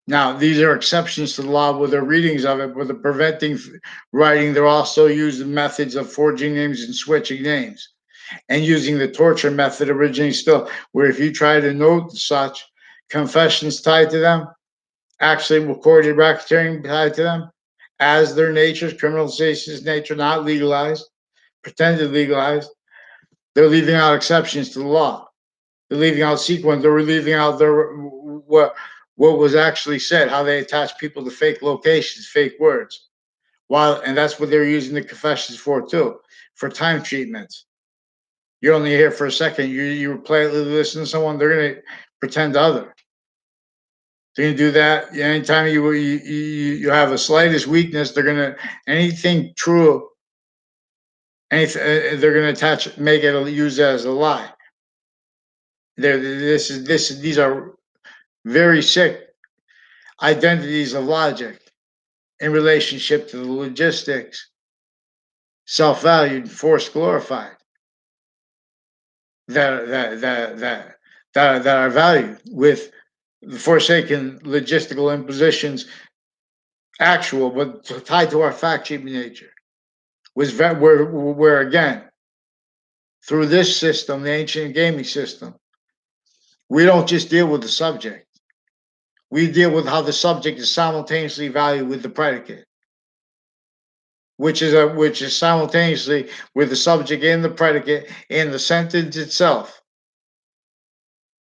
Now, these are exceptions to the law with their readings of it, with the preventing writing. They're also using methods of forging names and switching names, and using the torture method originally still, where if you try to note such confessions tied to them, actually recorded racketeering tied to them, as their natures, criminalization is nature, not legalized, pretended legalized. They're leaving out exceptions to the law. They're leaving out sequence. They're leaving out what was actually said, how they attach people to fake locations, fake words. And that's what they're using the confessions for too, for time treatments. You're only here for a second. You politely listen to someone. They're gonna pretend other. They're gonna do that anytime you have a slightest weakness. They're gonna anything true. They're gonna make it use that as a lie. These are very sick identities of logic in relationship to the logistics, self-valued, forced, glorified, that are valued with the forsaken logistical impositions, actual but tied to our fact sheet nature. Was where again through this system, the ancient gaming system, we don't just deal with the subject. We deal with how the subject is simultaneously valued with the predicate, which is simultaneously with the subject and the predicate and the sentence itself.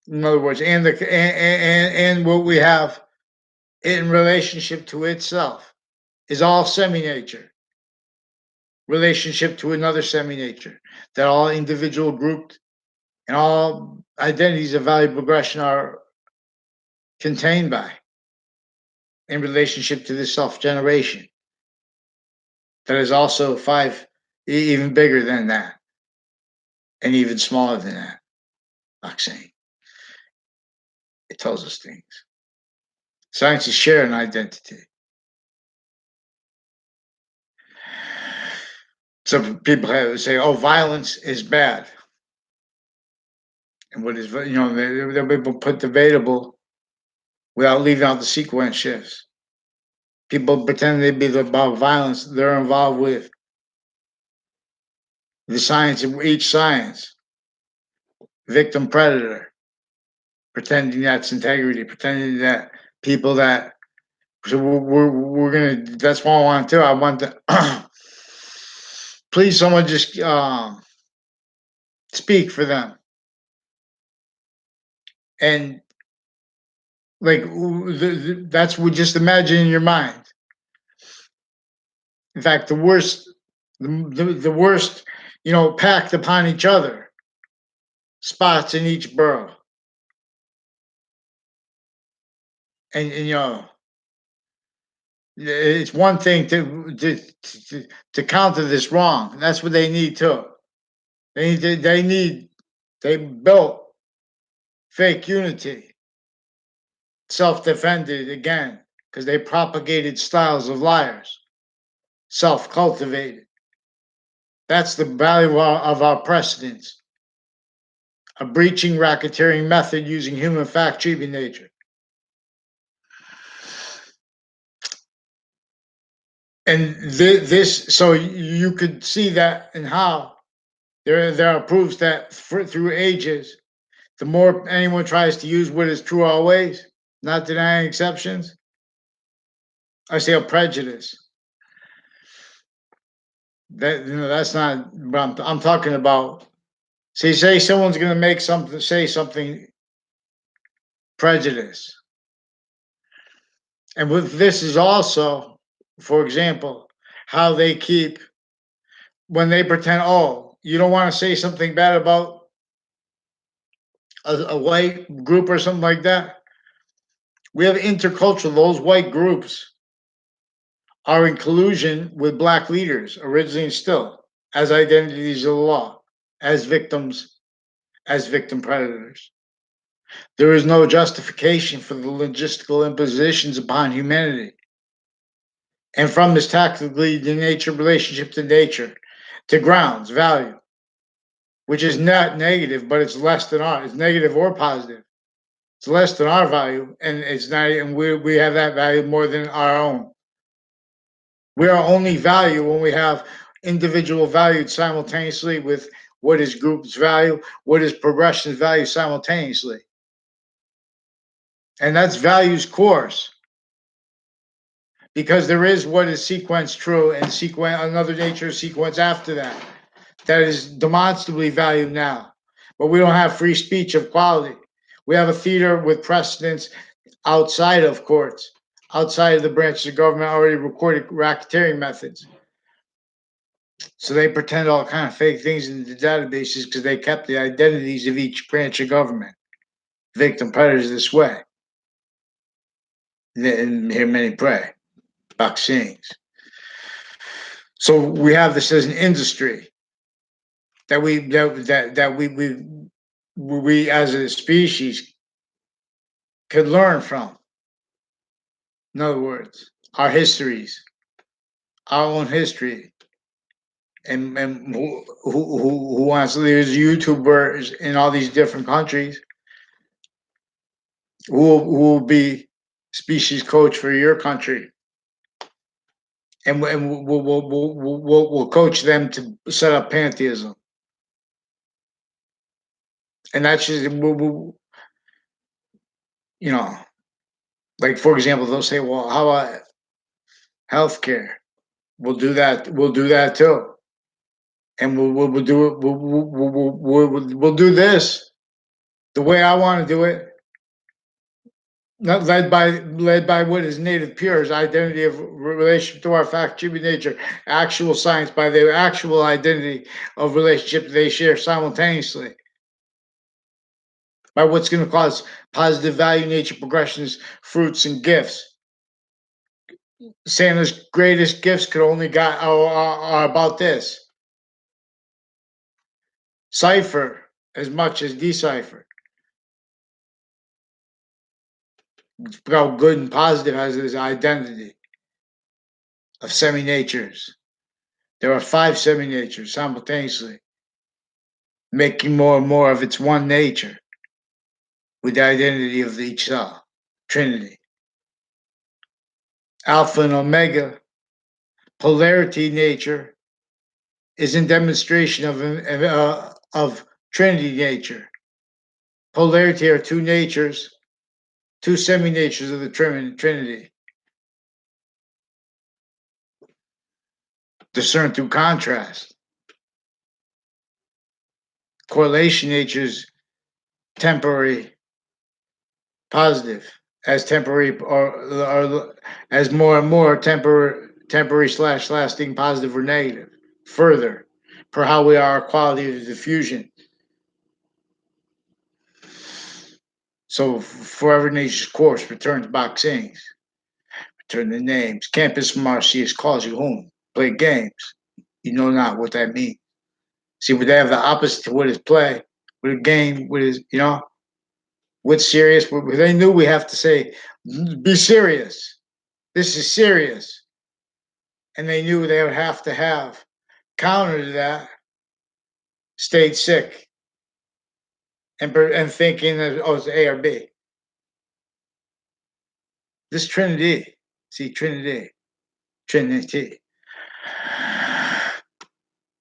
In other words, and what we have in relationship to itself is all semi-nature. Relationship to another semi-nature that all individual grouped and all identities of value progression are contained by in relationship to this self-generation that is also even bigger than that and even smaller than that. Like saying it tells us things. Scientists share an identity. Some people say, "Oh, violence is bad," and what is they'll be put debatable without leaving out the sequence shifts. People pretend they be about violence. They're involved with the science of each science, victim predator, pretending that's integrity, pretending that people that. So we're gonna. That's what I want to do. I want to. Please, someone just speak for them, and like that's what just imagine in your mind. In fact, the worst, the worst, packed upon each other spots in each borough, and it's one thing to counter this wrong. That's what they need too. They built fake unity, self-defended again because they propagated styles of liars, self-cultivated. That's the value of our precedence. A breaching racketeering method using human fact treatment nature. And this, so you could see that and how there are proofs that through ages, the more anyone tries to use what is true always, not denying exceptions, I say a prejudice. That's not. But I'm talking about. Say someone's going to say something prejudice, and with this is also, for example, how they keep when they pretend, oh, you don't want to say something bad about a white group or something like that. We have intercultural, those white groups are in collusion with black leaders, originally and still, as identities of the law, as victims, as victim predators. There is no justification for the logistical impositions upon humanity. And from this tactically the nature relationship to nature, to grounds, value, which is not negative, but it's less than ours. It's negative or positive. It's less than our value, and it's not, and we have that value more than our own. We are only value when we have individual valued simultaneously with what is group's value, what is progression's value simultaneously. And that's values course. because there is what is sequence true and another nature sequence after that. That is demonstrably valued now. But we don't have free speech of quality. We have a theater with precedence outside of courts, outside of the branches of government already recorded racketeering methods. So they pretend all kind of fake things in the databases because they kept the identities of each branch of government. Victim predators this way. And hear many pray. Vaccines. So we have this as an industry that we as a species could learn from. In other words, our histories, our own history, and who wants to there's YouTubers in all these different countries who will be species coach for your country, and we'll coach them to set up pantheism, and that's just you know, like for example, they'll say, well, how about healthcare? We'll do that. We'll do that too, and we'll do it. We'll do this the way I want to do it. Not led by what is native pure, is identity of relationship to our fact, attribute nature, actual science by their actual identity of relationship they share simultaneously. By what's going to cause positive value, nature, progressions, fruits, and gifts. Santa's greatest gifts could only are about this. Cipher as much as decipher. How good and positive has his identity of semi-natures. There are 5 semi-natures simultaneously, making more and more of its one nature with the identity of each cell. Trinity. Alpha and Omega, polarity nature, is in demonstration of Trinity nature. Polarity are 2 natures, 2 semi-natures of the Trinity. Discerned through contrast. Correlation natures temporary, positive, as temporary or as more and more temporary / lasting, positive or negative. Further, per how we are quality of diffusion. So forever nature's course returns boxings. Return the names. Campus Marcius calls you home. Play games. You know not what that means. See, but they have the opposite to what is play. With a game, what is, what's serious. They knew we have to say, be serious. This is serious. And they knew they would have to have counter to that, stayed sick. And thinking that, oh, it's A or B. This Trinity, see, Trinity,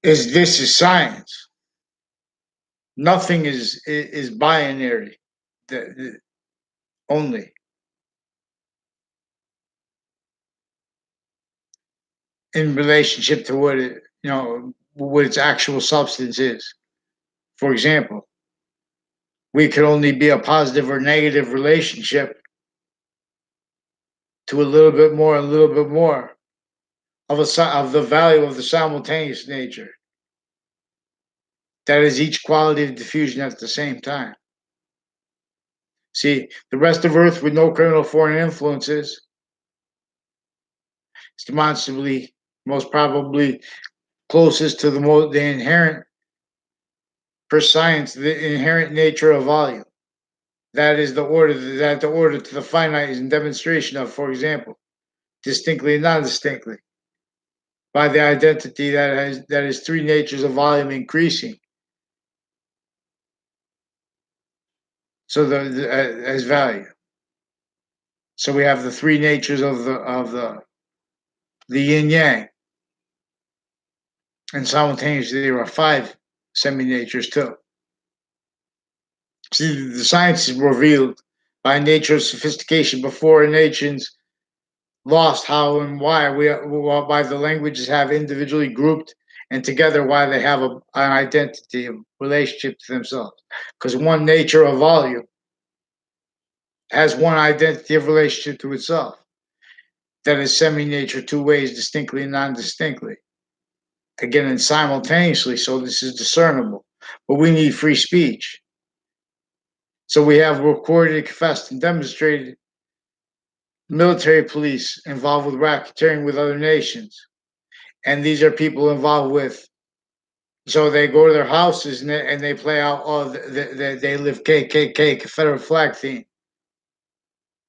this is science. Nothing is binary, only. In relationship to what its actual substance is. For example, we could only be a positive or negative relationship to a little bit more of the value of the simultaneous nature. That is each quality of diffusion at the same time. See, the rest of Earth with no criminal foreign influences is demonstrably most probably closest to the inherent, per science, the inherent nature of volume. That is the order to the finite is in demonstration of, for example, distinctly and non-distinctly, by the identity that is 3 natures of volume increasing. So as value. So we have the 3 natures of the yin yang, and simultaneously there are 5 semi-natures too. See, the science is revealed by nature of sophistication before nations lost how and why why the languages have individually grouped and together why they have an identity of relationship to themselves. Because one nature of volume has one identity of relationship to itself. That is semi-nature two ways, distinctly and non-distinctly. Again, and simultaneously, so this is discernible. But we need free speech. So we have recorded, confessed, and demonstrated military police involved with racketeering with other nations. And these are people involved with, so they go to their houses and they play out, they live KKK, Confederate flag theme.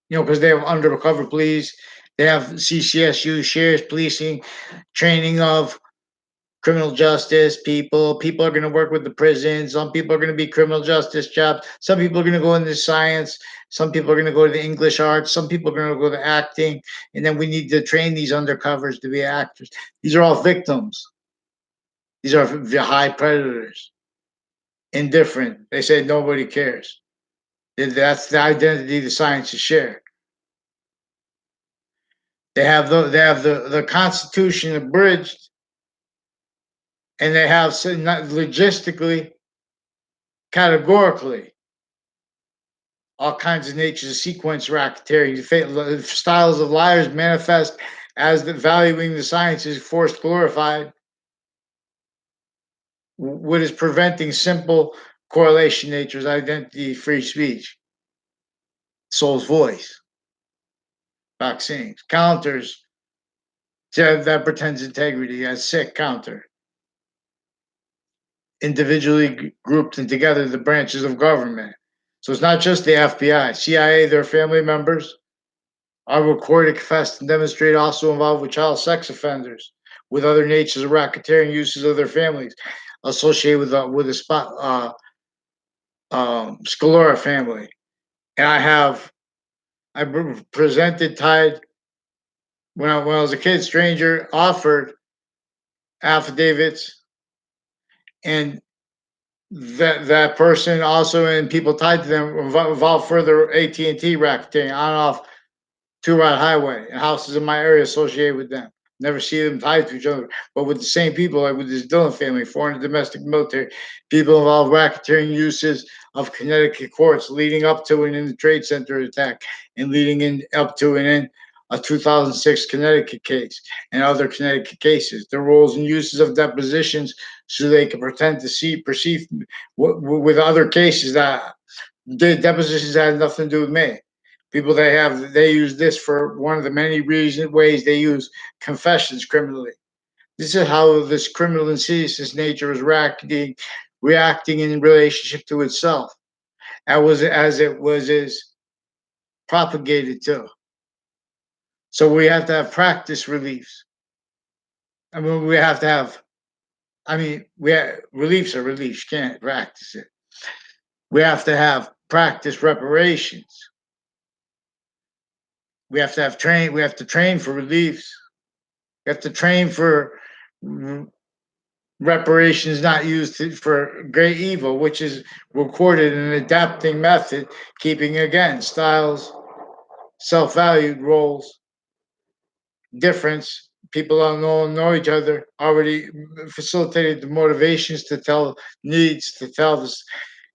Because they have undercover police, they have CCSU, sheriff's policing, training of criminal justice people. People are going to work with the prisons. Some people are going to be criminal justice jobs. Some people are going to go into science. Some people are going to go to the English arts. Some people are going to go to acting. And then we need to train these undercovers to be actors. These are all victims. These are the high predators. Indifferent. They say nobody cares. That's the identity the scientists share. They have the Constitution abridged, and they have logistically, categorically, all kinds of natures of sequence racketeering. Styles of liars manifest as the valuing the sciences forced glorified. What is preventing simple correlation natures, identity, free speech, soul's voice, vaccines, counters that pretends integrity as sick counter. Individually grouped and together the branches of government. So it's not just the FBI, CIA, their family members are recorded, confessed, and demonstrated also involved with child sex offenders, with other natures of racketeering uses of their families, associated with a Scalora family. And I presented tied when I was a kid, stranger offered affidavits, and that person also and people tied to them involved further AT&T racketeering on and off two-route highway and houses in my area associated with them. Never see them tied to each other, but with the same people, like with this Dillon family, foreign and domestic military, people involved racketeering uses of Connecticut courts leading up to and in the Trade Center attack and leading in up to and in a 2006 Connecticut case and other Connecticut cases. Their roles and uses of depositions so they can pretend to perceive with other cases that the depositions had nothing to do with me. People they use this for one of the many ways they use confessions criminally. This is how this criminal insidious nature is reacting in relationship to itself, as it was is propagated to. So we have to have practice reliefs. I mean, we have to have. I mean, reliefs are reliefs. You can't practice it. We have to have practice reparations. We have to have train. We have to train for reliefs. We have to train for reparations not used for great evil, which is recorded in an adapting method, keeping again styles, self-valued roles, difference. People don't know each other. Already facilitated the motivations to tell needs to tell this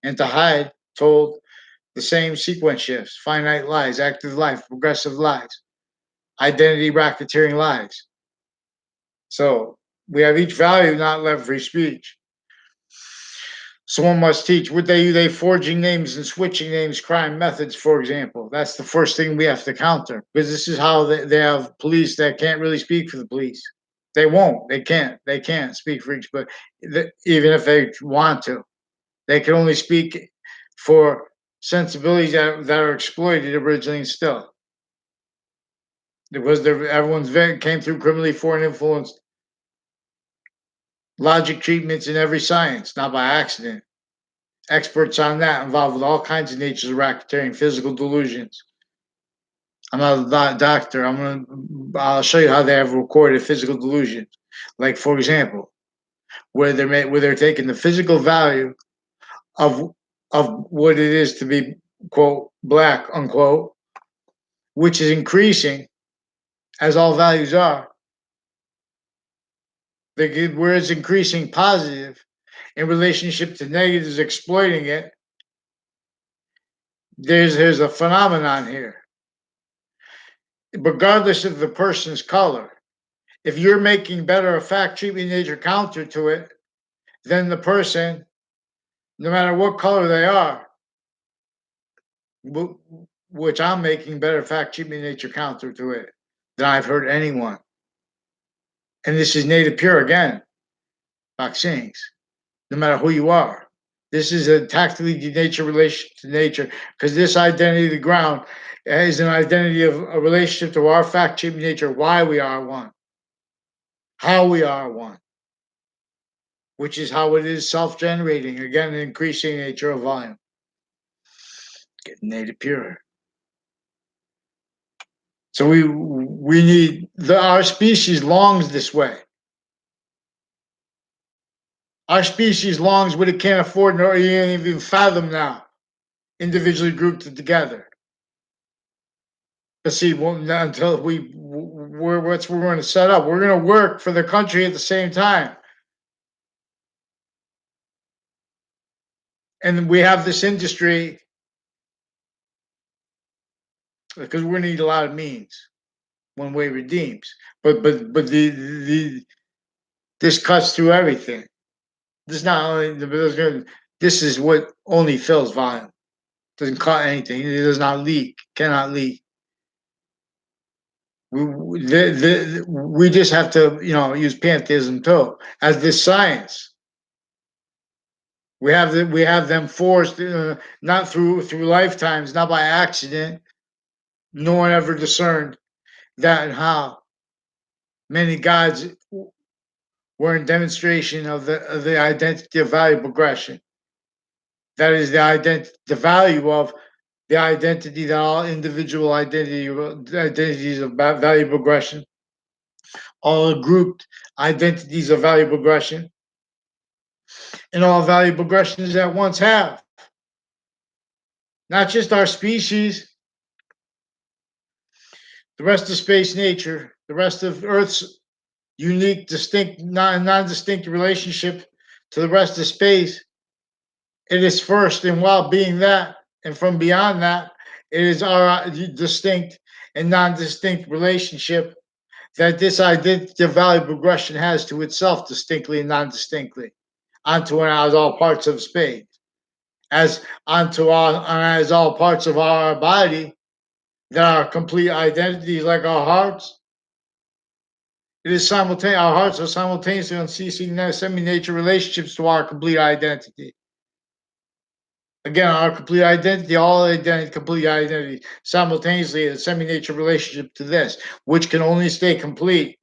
and to hide. Told the same sequence shifts: finite lies, active life, progressive lies, identity racketeering lies. So we have each value not left free speech. Someone must teach. Would they forging names and switching names, crime methods, for example? That's the first thing we have to counter, because this is how they have police that can't really speak for the police. They won't. They can't. They can't speak for each. But even if they want to, they can only speak for sensibilities that are exploited originally and still. Because everyone's came through criminally foreign influenced logic treatments in every science, not by accident. Experts on that involved with all kinds of natures of racketeering, physical delusions. I'm not a doctor. I'll show you how they have recorded physical delusions. Like, for example, where they're taking the physical value of what it is to be quote black unquote, which is increasing as all values are. Where it's increasing positive in relationship to negatives, exploiting it, there's a phenomenon here. Regardless of the person's color, if you're making better a fact treatment nature counter to it, then the person, no matter what color they are, which I'm making better fact treatment nature counter to it than I've heard anyone. And this is native pure again, vaccines, no matter who you are. This is a tactically nature relation to nature, because this identity of the ground is an identity of a relationship to our fact treatment nature, why we are one, how we are one, which is how it is self-generating, again, an increasing nature of volume. Getting native pure. So we need our species longs this way. Our species longs what it can't afford nor even fathom now, individually grouped together. But see, until we're going to set up. We're going to work for the country at the same time. And we have this industry because we're going to need a lot of means. One way redeems, but this cuts through everything. This not only this is what only fills volume. Doesn't cut anything. It does not leak. Cannot leak. We just have to use pantheism too as this science. We have them forced not through lifetimes, not by accident. No one ever discerned that and how many gods were in demonstration of the identity of value progression. That is the value of the identity that all individual identities of value progression, all grouped identities of value progression, and all value progressions at once have. Not just our species, the rest of space nature, the rest of Earth's unique, distinct, non-distinct relationship to the rest of space. It is first, and while being that, and from beyond that, it is our distinct and non-distinct relationship that this identity of value progression has to itself distinctly and non-distinctly, onto and as all parts of space, as all parts of our body that are complete identities, like our hearts. It is simultaneous. Our hearts are simultaneously unceasing semi-nature relationships to our complete identity. Again, our complete identity, all identity, complete identity, simultaneously a semi-nature relationship to this, which can only stay complete.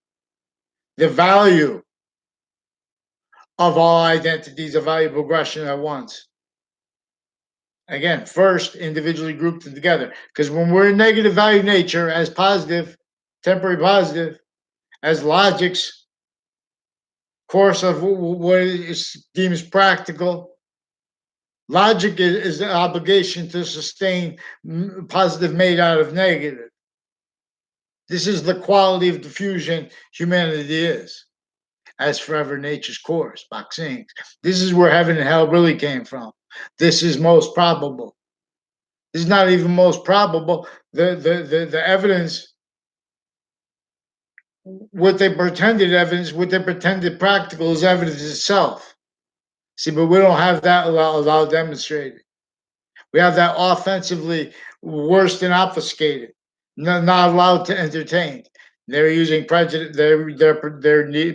The value of all identities, of value progression at once. Again, first, individually grouped together. Because when we're in negative value nature, as positive, temporary positive, as logic's course of what is deemed practical, logic is the obligation to sustain positive made out of negative. This is the quality of diffusion humanity is, as forever nature's course, boxing. This is where heaven and hell really came from. This is most probable. This is not even most probable. The evidence, what they pretended evidence, what they pretended practical is evidence itself. See, but we don't have that allowed demonstrated. We have that offensively worse than obfuscated, not allowed to entertain. They're using prejudice. They're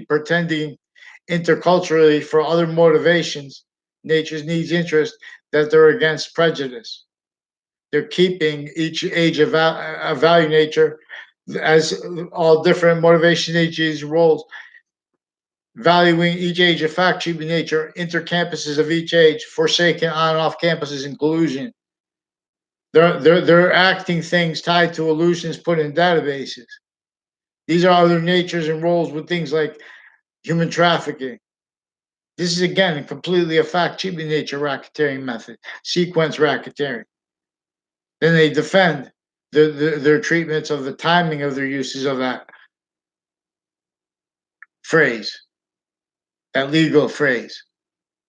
pretending interculturally for other motivations, nature's needs, interest, that they're against prejudice. They're keeping each age of value nature as all different motivation ages roles, valuing each age of fact treatment nature, intercampuses of each age, forsaken on and off campuses in collusion. They're acting things tied to illusions put in databases. These are other natures and roles with things like human trafficking. This is again completely a fact treatment nature racketeering method, sequence racketeering. Then they defend their treatments of the timing of their uses of that phrase, that legal phrase,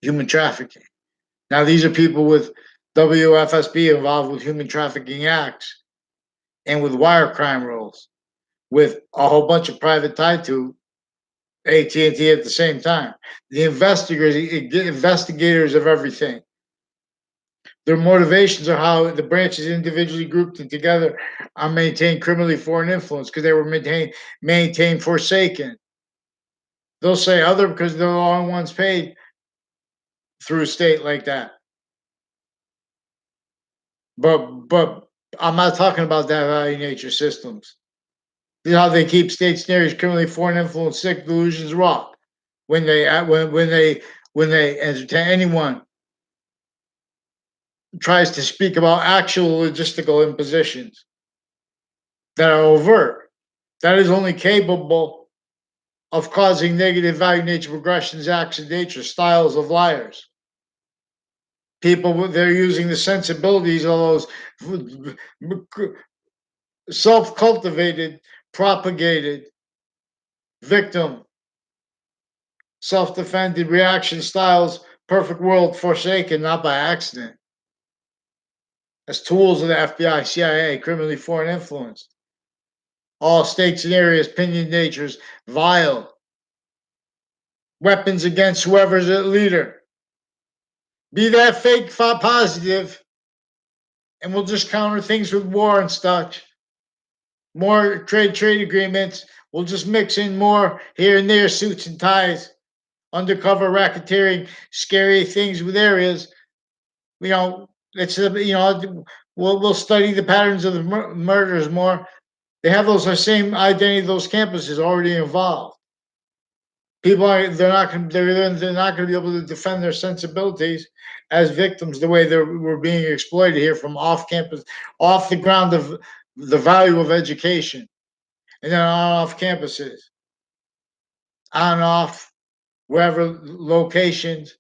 human trafficking. Now, these are people with WFSB involved with human trafficking acts and with wire crime rolls, with a whole bunch of private tied to AT&T at the same time. The investigators of everything. Their motivations are how the branches individually grouped and together are maintained criminally foreign influence because they were maintained forsaken. They'll say other because they're the only ones paid through a state like that. But I'm not talking about that value nature systems. This is how they keep states near as criminally foreign influence, sick delusions, wrought. When they entertain anyone tries to speak about actual logistical impositions that are overt, that is only capable of causing negative value nature progressions, acts of nature, styles of liars. People, they're using the sensibilities of those self-cultivated, propagated, victim, self-defended reaction styles, perfect world forsaken, not by accident, as tools of the FBI, CIA, criminally foreign influence. All states and areas, opinion natures, vile. Weapons against whoever's a leader. Be that fake positive, and we'll just counter things with war and such. More trade agreements. We'll just mix in more here and there, suits and ties, undercover racketeering, scary things with areas. It's we'll study the patterns of the murders more. They have those same identity, those campuses already involved. People they're not going to be able to defend their sensibilities as victims the way we're being exploited here from off campus, off the ground of the value of education, and then on off campuses, on off wherever locations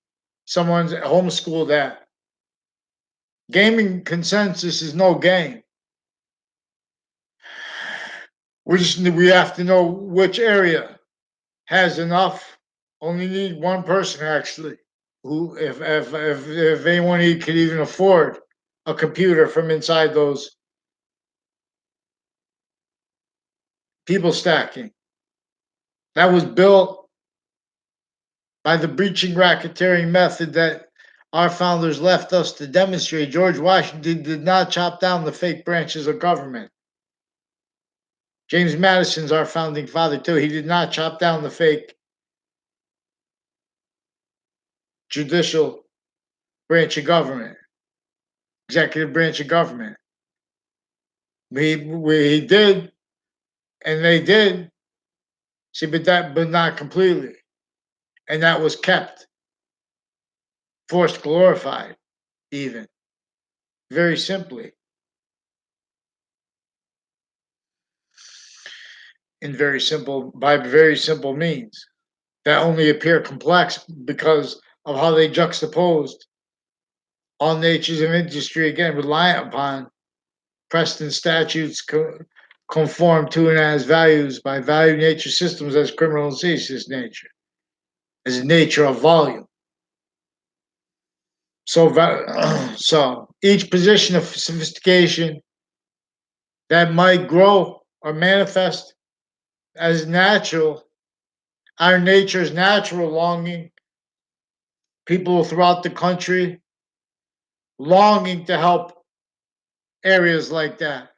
someone's homeschooled at. Gaming consensus is no game. We have to know which area has enough. Only need one person actually. Who, if anyone could even afford a computer from inside those people stacking, that was built by the breaching racketeering method that our founders left us to demonstrate. George Washington did not chop down the fake branches of government. James Madison's our founding father too. He did not chop down the fake judicial branch of government, executive branch of government. We did, and they did. See, but not completely, and that was kept, forced, glorified, even very simply, by very simple means that only appear complex because of how they juxtaposed all natures of industry, again, reliant upon precedent statutes conformed to and as values by value nature systems as criminal and ceaseless nature, as a nature of volume. So each position of sophistication that might grow or manifest as natural, our nature's natural longing, people throughout the country longing to help areas like that.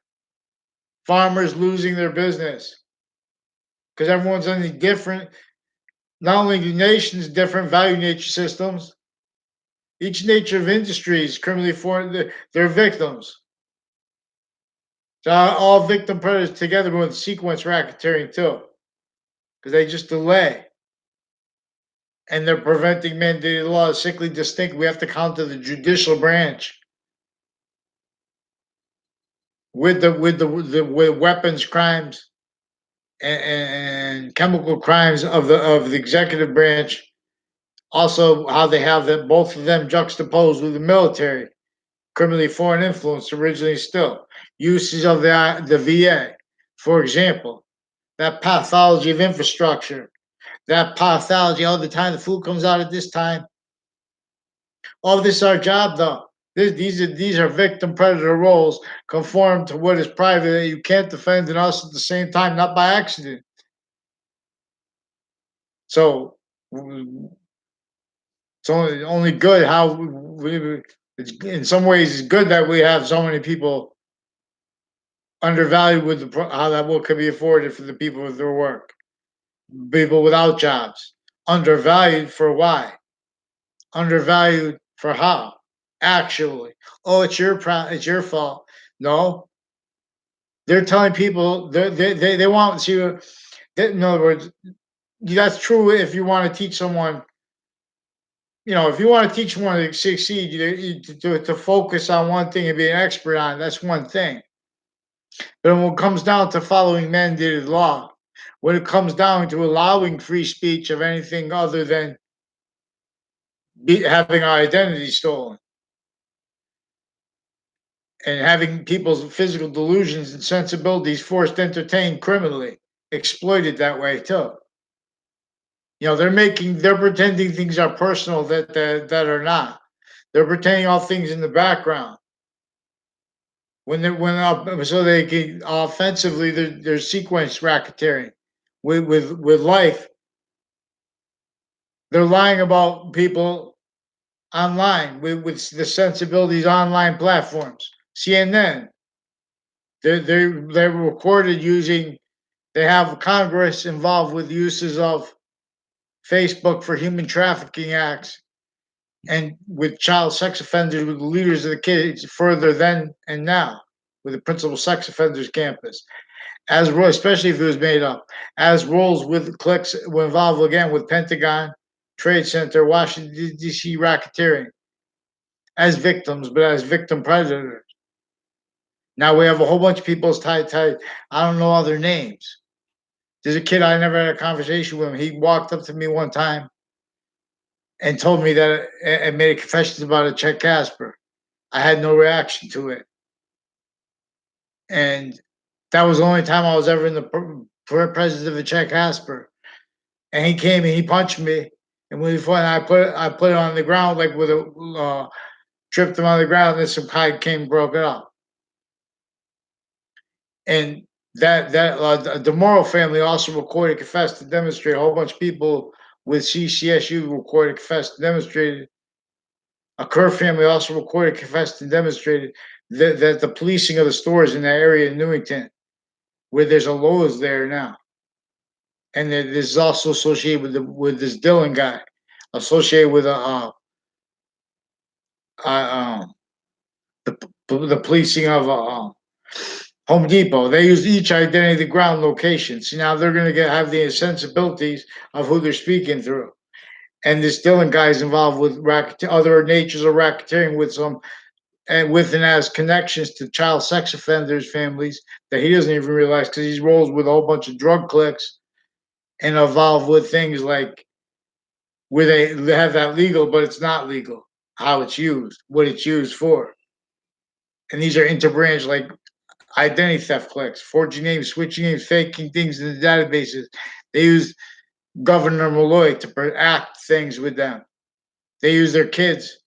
Farmers losing their business because everyone's only different. Not only do nations different value nature systems, each nature of industry is criminally foreign. They're victims. So all victim predators together with sequence racketeering too, because they just delay. And they're preventing mandated laws, sickly distinct. We have to counter the judicial branch with weapons crimes and chemical crimes of the executive branch. Also, how they have both of them juxtaposed with the military criminally foreign influence originally still. Uses of the VA, for example, that pathology of infrastructure, that pathology, all the time the food comes out at this time. Oh, this is our job though. These are victim predator roles conform to what is private that you can't defend in us at the same time, not by accident. So it's only good how it's, in some ways it's good that we have so many people undervalued with how that work can be afforded for the people with their work. People without jobs, undervalued for why? Undervalued for how? Actually, oh, it's your fault. No, they're telling people they want you. In other words, that's true if you want to teach someone. If you want to teach someone to succeed, to focus on one thing and be an expert on, that's one thing. But when it comes down to following mandated law, when it comes down to allowing free speech of anything other than having our identity stolen and having people's physical delusions and sensibilities forced to entertain criminally, exploited that way too. They're pretending things are personal that are not. They're pretending all things in the background. So they can offensively, there's sequence racketeering with life. They're lying about people online with the sensibilities online platforms. CNN, they're recorded using. They have Congress involved with uses of Facebook for human trafficking acts and with child sex offenders with the leaders of the kids further then and now with the principal sex offenders campus. Especially if it was made up, as roles with clicks were involved again with Pentagon, Trade Center, Washington D.C. racketeering as victims, but as victim predators. Now we have a whole bunch of people tied. I don't know all their names. There's a kid I never had a conversation with him. He walked up to me one time and told me that and made a confession about a Chet Casper. I had no reaction to it, and that was the only time I was ever in the presence of a Chet Casper. And he came and he punched me, and when we fought, I put it on the ground like with a tripped him on the ground, and then some guy came and broke it up. And the Morrow family also recorded, confessed, to demonstrate. A whole bunch of people with CCSU recorded, confessed, demonstrated. A Kerr family also recorded, confessed, and demonstrated that the policing of the stores in that area in Newington, where there's a Lowe's there now, and this is also associated with this Dylan guy, associated with the policing of Home Depot. They use each identity the ground location. See, now they're going to have the sensibilities of who they're speaking through. And this Dylan guy is involved with other natures of racketeering with some and has connections to child sex offenders' families that he doesn't even realize because he rolls with a whole bunch of drug cliques and involved with things like where they have that legal, but it's not legal. How it's used, what it's used for, and these are interbranch like identity theft cliques, forging names, switching names, faking things in the databases. They use Governor Malloy to act things with them. They use their kids.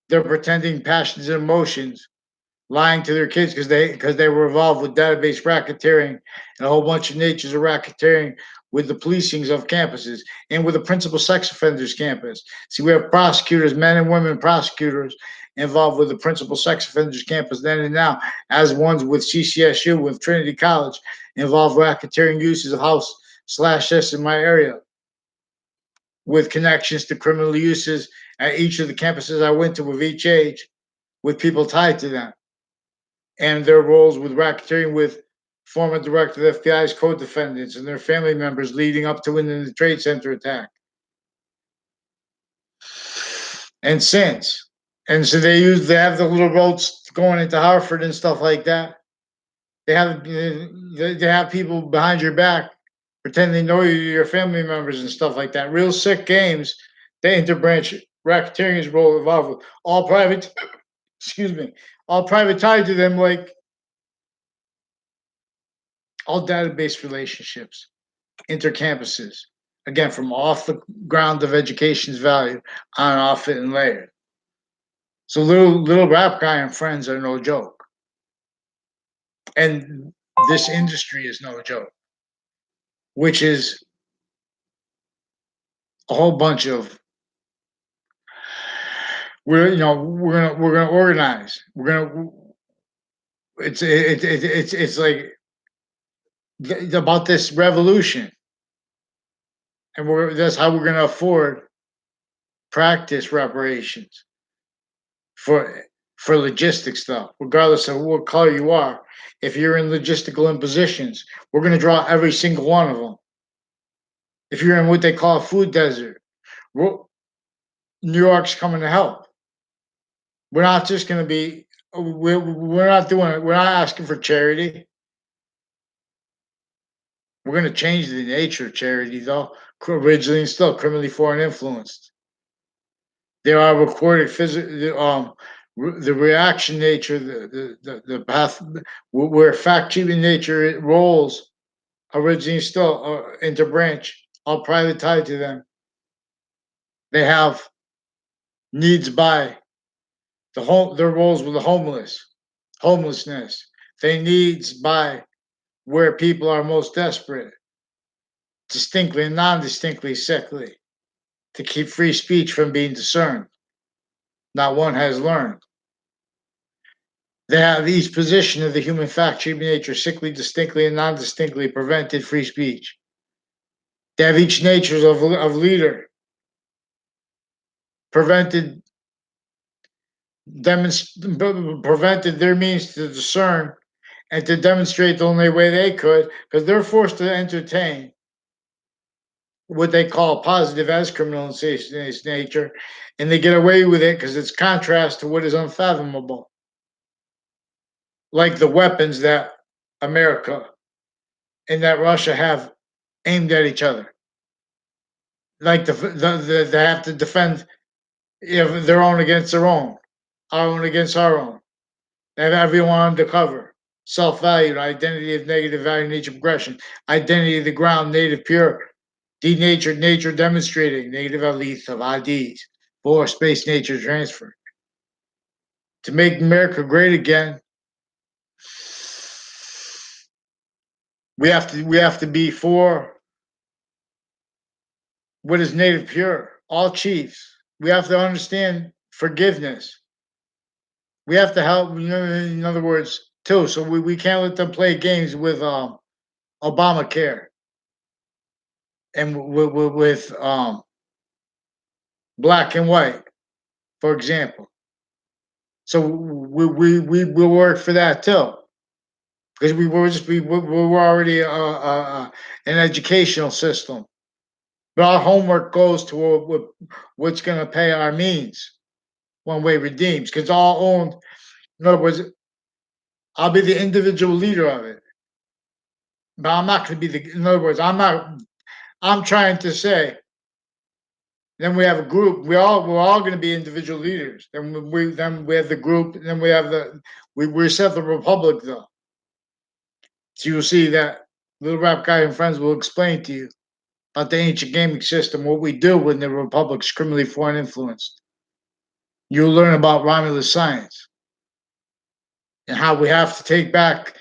They're pretending passions and emotions, lying to their kids because they were involved with database racketeering and a whole bunch of natures of racketeering with the policings of campuses and with the principal sex offenders campus. See, we have prosecutors, men and women prosecutors involved with the principal sex offenders campus then and now, as ones with CCSU, with Trinity College, involved racketeering uses of house/this in my area, with connections to criminal uses at each of the campuses I went to with each age, with people tied to them, and their roles with racketeering with former director of the FBI's co-defendants and their family members leading up to and in the Trade Center attack. And since. And so they have the little roads going into Hartford and stuff like that. They have people behind your back pretend they know your family members and stuff like that. Real sick games. They interbranch racketeering's role involved with all private excuse me, all private tied to them, like all database relationships, intercampuses, again, from off the ground of education's value on off it and layered. So little rap guy and friends are no joke. And this industry is no joke, which is a whole bunch of we're gonna organize. We're gonna it's like about this revolution, and that's how we're gonna afford practice reparations for logistics stuff, regardless of what color you are. If you're in logistical impositions, we're gonna draw every single one of them. If you're in what they call a food desert, New York's coming to help. We're not just going to be. We're not doing it. We're not asking for charity. We're going to change the nature of charity, though. Originally, and still criminally foreign influenced. There are recorded the reaction nature, the path where fact keeping nature roles originally still interbranch, all private tied to them. They have needs by their roles with the homelessness. They needs by where people are most desperate, distinctly and non-distinctly sickly, to keep free speech from being discerned. Not one has learned. They have each position of the human fact, treatment nature, sickly, distinctly, and non-distinctly prevented free speech. They have each nature of leader, prevented their means to discern and to demonstrate the only way they could, because they're forced to entertain what they call positive as criminal in its nature, and they get away with it because it's contrast to what is unfathomable, like the weapons that America and that Russia have aimed at each other. Like they have to defend their own against their own, our own against our own. They have everyone undercover. Self-valued, identity of negative value, nature progression, identity of the ground, native pure, denatured nature demonstrating, negative elite of IDs, for space nature transfer. To make America great again, we have to be for what is native pure, all chiefs. We have to understand forgiveness. We have to help, in other words, too. So we can't let them play games with Obamacare and with black and white, for example. So we will work for that too, because we're already an educational system, but our homework goes to what's going to pay our means one way redeems, because all owned. In other words, I'll be the individual leader of it, but I'm not going to be the. In other words, I'm not. I'm trying to say. Then we have a group. We're all going to be individual leaders. Then we have the group. And then we have we set the republic though. So you'll see that little rap guy and friends will explain to you about the ancient gaming system, what we do when the republic's criminally foreign influenced. You'll learn about Romulus science and how we have to take back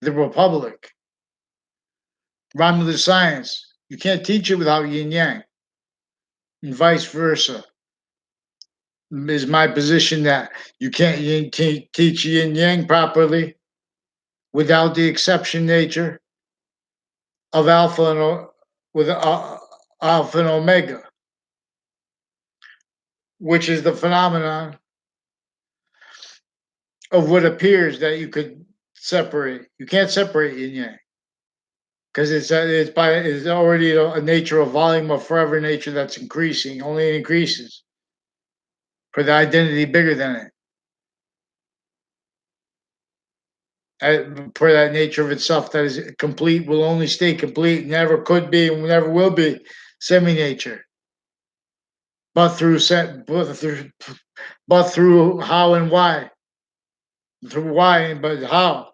the republic. Romulus science, you can't teach it without yin yang, and vice versa. Is my position that you can't teach yin yang properly without the exception nature of alpha and with alpha and omega, which is the phenomenon of what appears that you could separate. You can't separate yin yang because it's already a nature, a volume of forever nature that's increasing, only increases for the identity bigger than it. For that nature of itself that is complete, will only stay complete, never could be, and never will be semi-nature. But through but through how and why. Through why, but how.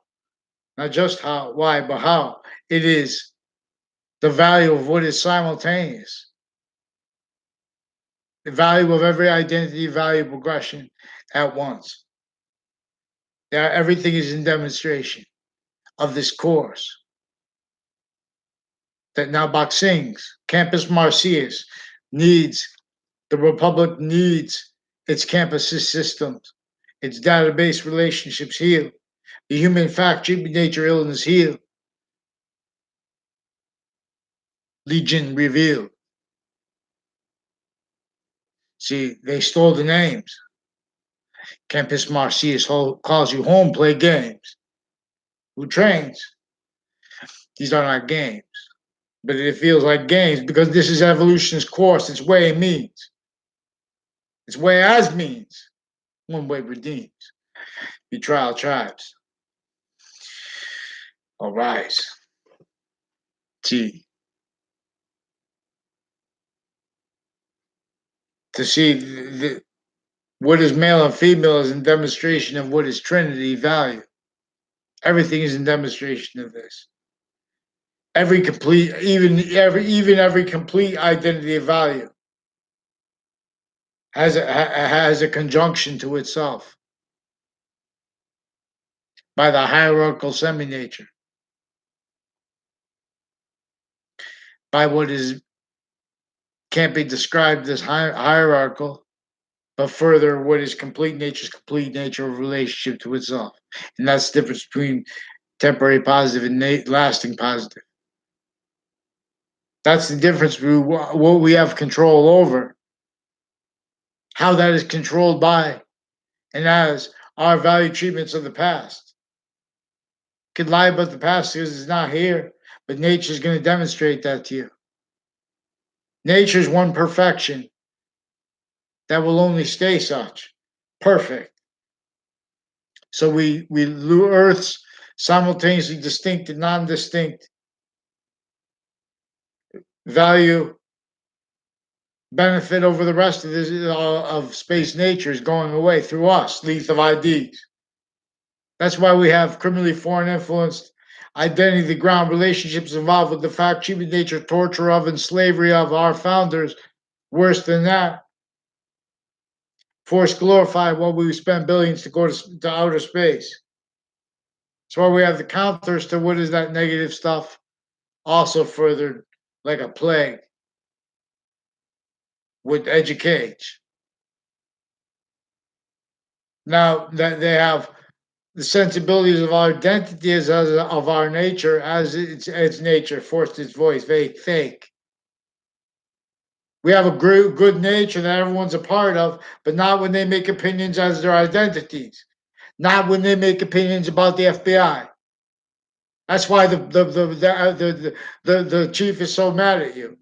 Not just how, why, but how. It is the value of what is simultaneous. The value of every identity, value progression at once. Everything is in demonstration of this course that now sings. Campus Marcius needs, the Republic needs its campuses systems, its database relationships healed, the human fact, treatment, nature, illness healed, Legion revealed. See, they stole the names. Campus Marcius calls you home, play games. Who trains? These are not games. But it feels like games because this is evolution's course. It's way it means. It's way as means. One way redeems. Be trial tribes. Arise. See. To see what is male and female is in demonstration of what is Trinity value. Everything is in demonstration of this. Every complete, even every complete identity of value has a conjunction to itself by the hierarchical semi-nature, by what is can't be described as hierarchical, but further what is complete nature of relationship to itself. And that's the difference between temporary positive and lasting positive. That's the difference between what we have control over, how that is controlled by and as our value treatments of the past. Could lie about the past because it's not here, but nature is going to demonstrate that to you. Nature's one perfection that will only stay such, perfect. So we Earth's simultaneously distinct and non-distinct value benefit over the rest of this of space nature is going away through us, lethal IDs. That's why we have criminally foreign influenced identity, the ground relationships involved with the fact, treatment, nature, torture of, and slavery of our founders. Worse than that, force glorified while we spend billions to go to outer space. That's why we have the counters to what is that negative stuff, also furthered like a plague with educate. Now that they have the sensibilities of our identity as of our nature, as its nature, forced its voice, fake. We have a good nature that everyone's a part of, but not when they make opinions as their identities. Not when they make opinions about the FBI. That's why the chief is so mad at you.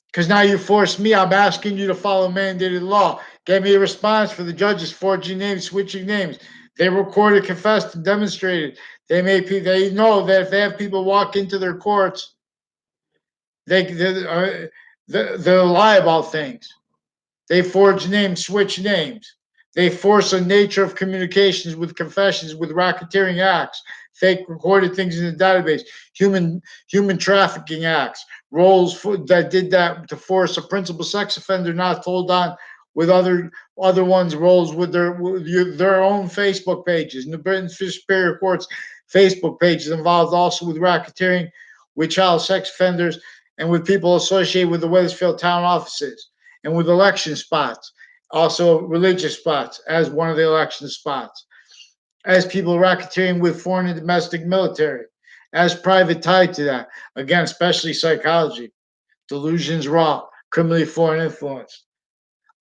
Because now you force me. I'm asking you to follow mandated law. Get me a response for the judges forging names, switching names. They recorded, confessed, and demonstrated. They know that if they have people walk into their courts, they'll lie about things. They forge names, switch names. They force a nature of communications with confessions, with racketeering acts, fake recorded things in the database, human trafficking acts, roles that did that to force a principal sex offender not told on with other ones, roles with their own Facebook pages. New Britain Superior Court's Facebook pages involved also with racketeering, with child sex offenders, and with people associated with the Wethersfield town offices, and with election spots, also religious spots as one of the election spots, as people racketeering with foreign and domestic military, as private tied to that, again, especially psychology, delusions, wrought, criminally foreign influence.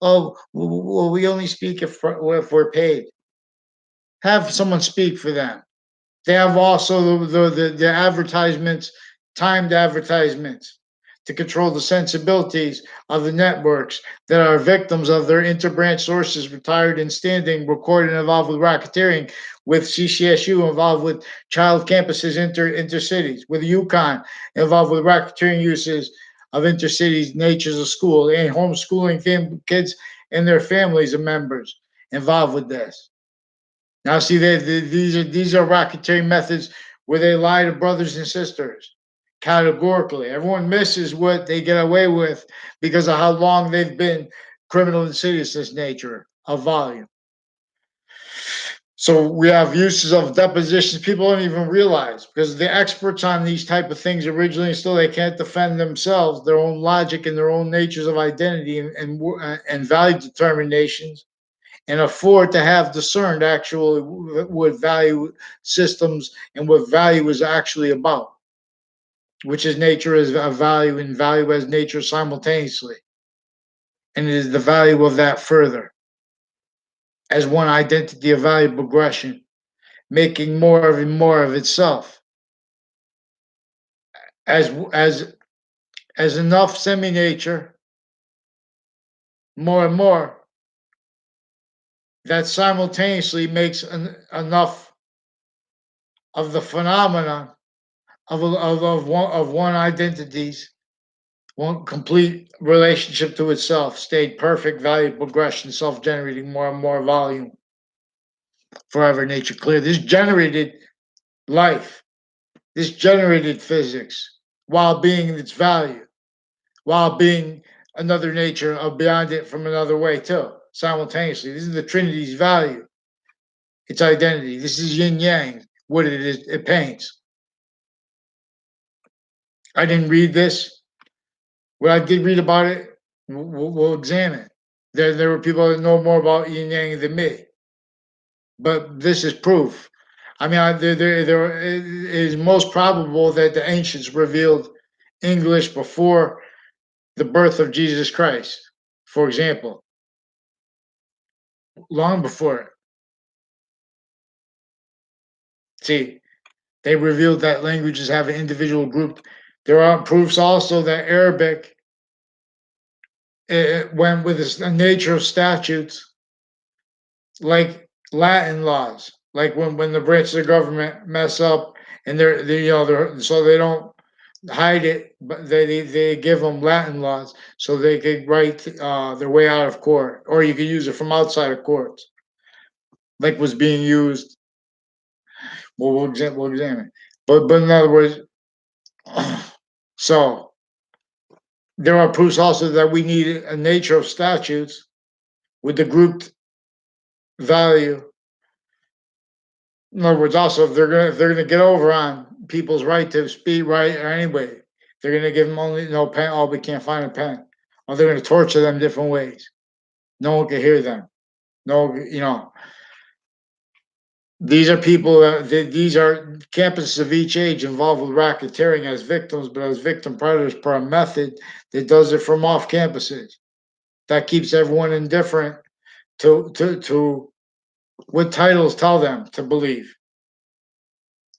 Oh, well, we only speak if we're paid. Have someone speak for them. They have also the advertisements, timed advertisements, to control the sensibilities of the networks that are victims of their interbranch sources, retired and standing, recorded and involved with racketeering, with CCSU involved with child campuses intercities, with UConn involved with racketeering uses of intercities, natures of school, and homeschooling kids and their families and members involved with this. Now, see, these are racketeering methods where they lie to brothers and sisters categorically. Everyone misses what they get away with because of how long they've been criminal insidious this nature of volume. So we have uses of depositions people don't even realize because the experts on these type of things originally still they can't defend themselves, their own logic and their own natures of identity and value determinations, and afford to have discerned actually what value systems and what value is actually about, which is nature as a value and value as nature simultaneously, and it is the value of that further as one identity of value progression, making more of and more of itself as enough semi-nature, more and more, that simultaneously makes enough of the phenomena of one identity's one complete relationship to itself, state perfect value progression, self-generating more and more volume, forever nature clear. This generated life, this generated physics, while being its value, while being another nature of beyond it from another way too, simultaneously. This is the Trinity's value, its identity. This is yin yang, what it is, it paints. I didn't read this. What I did read about it, we'll examine. There were people that know more about yin yang than me, but this is proof. I mean, there it is most probable that the ancients revealed English before the birth of Jesus Christ, for example, long before it. See, they revealed that languages have an individual group. There are proofs also that Arabic went with the nature of statutes, like Latin laws, like when the branches of government mess up and they're so they don't hide it, but they give them Latin laws so they could write their way out of court, or you could use it from outside of courts, like was being used. Well, we'll examine. But in other words, so there are proofs also that we need a nature of statutes with the grouped value. In other words, also if they're gonna get over on people's right to speak right or anyway, they're gonna give them only no pen. Oh, we can't find a pen. Or they're gonna torture them different ways. No one can hear them. No, these are people. These are campuses of each age involved with racketeering as victims, but as victim predators per a method that does it from off campuses. That keeps everyone indifferent to what titles tell them to believe,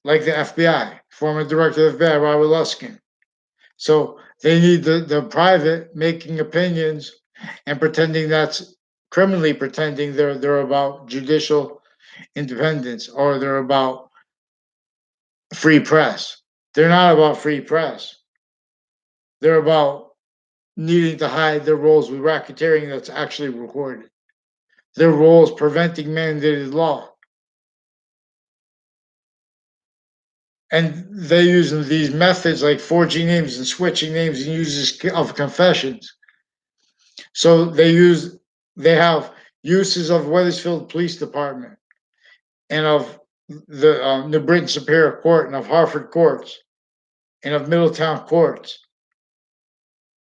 like the FBI, former director of the FBI, Robert Luskin. So they need the private making opinions and pretending that's criminally pretending they're about judicial independence or they're about free press. They're not about free press. They're about needing to hide their roles with racketeering that's actually recorded. Their roles preventing mandated law. And they use these methods like forging names and switching names and uses of confessions. So they have uses of Wethersfield Police Department and of the New Britain Superior Court and of Hartford courts and of Middletown courts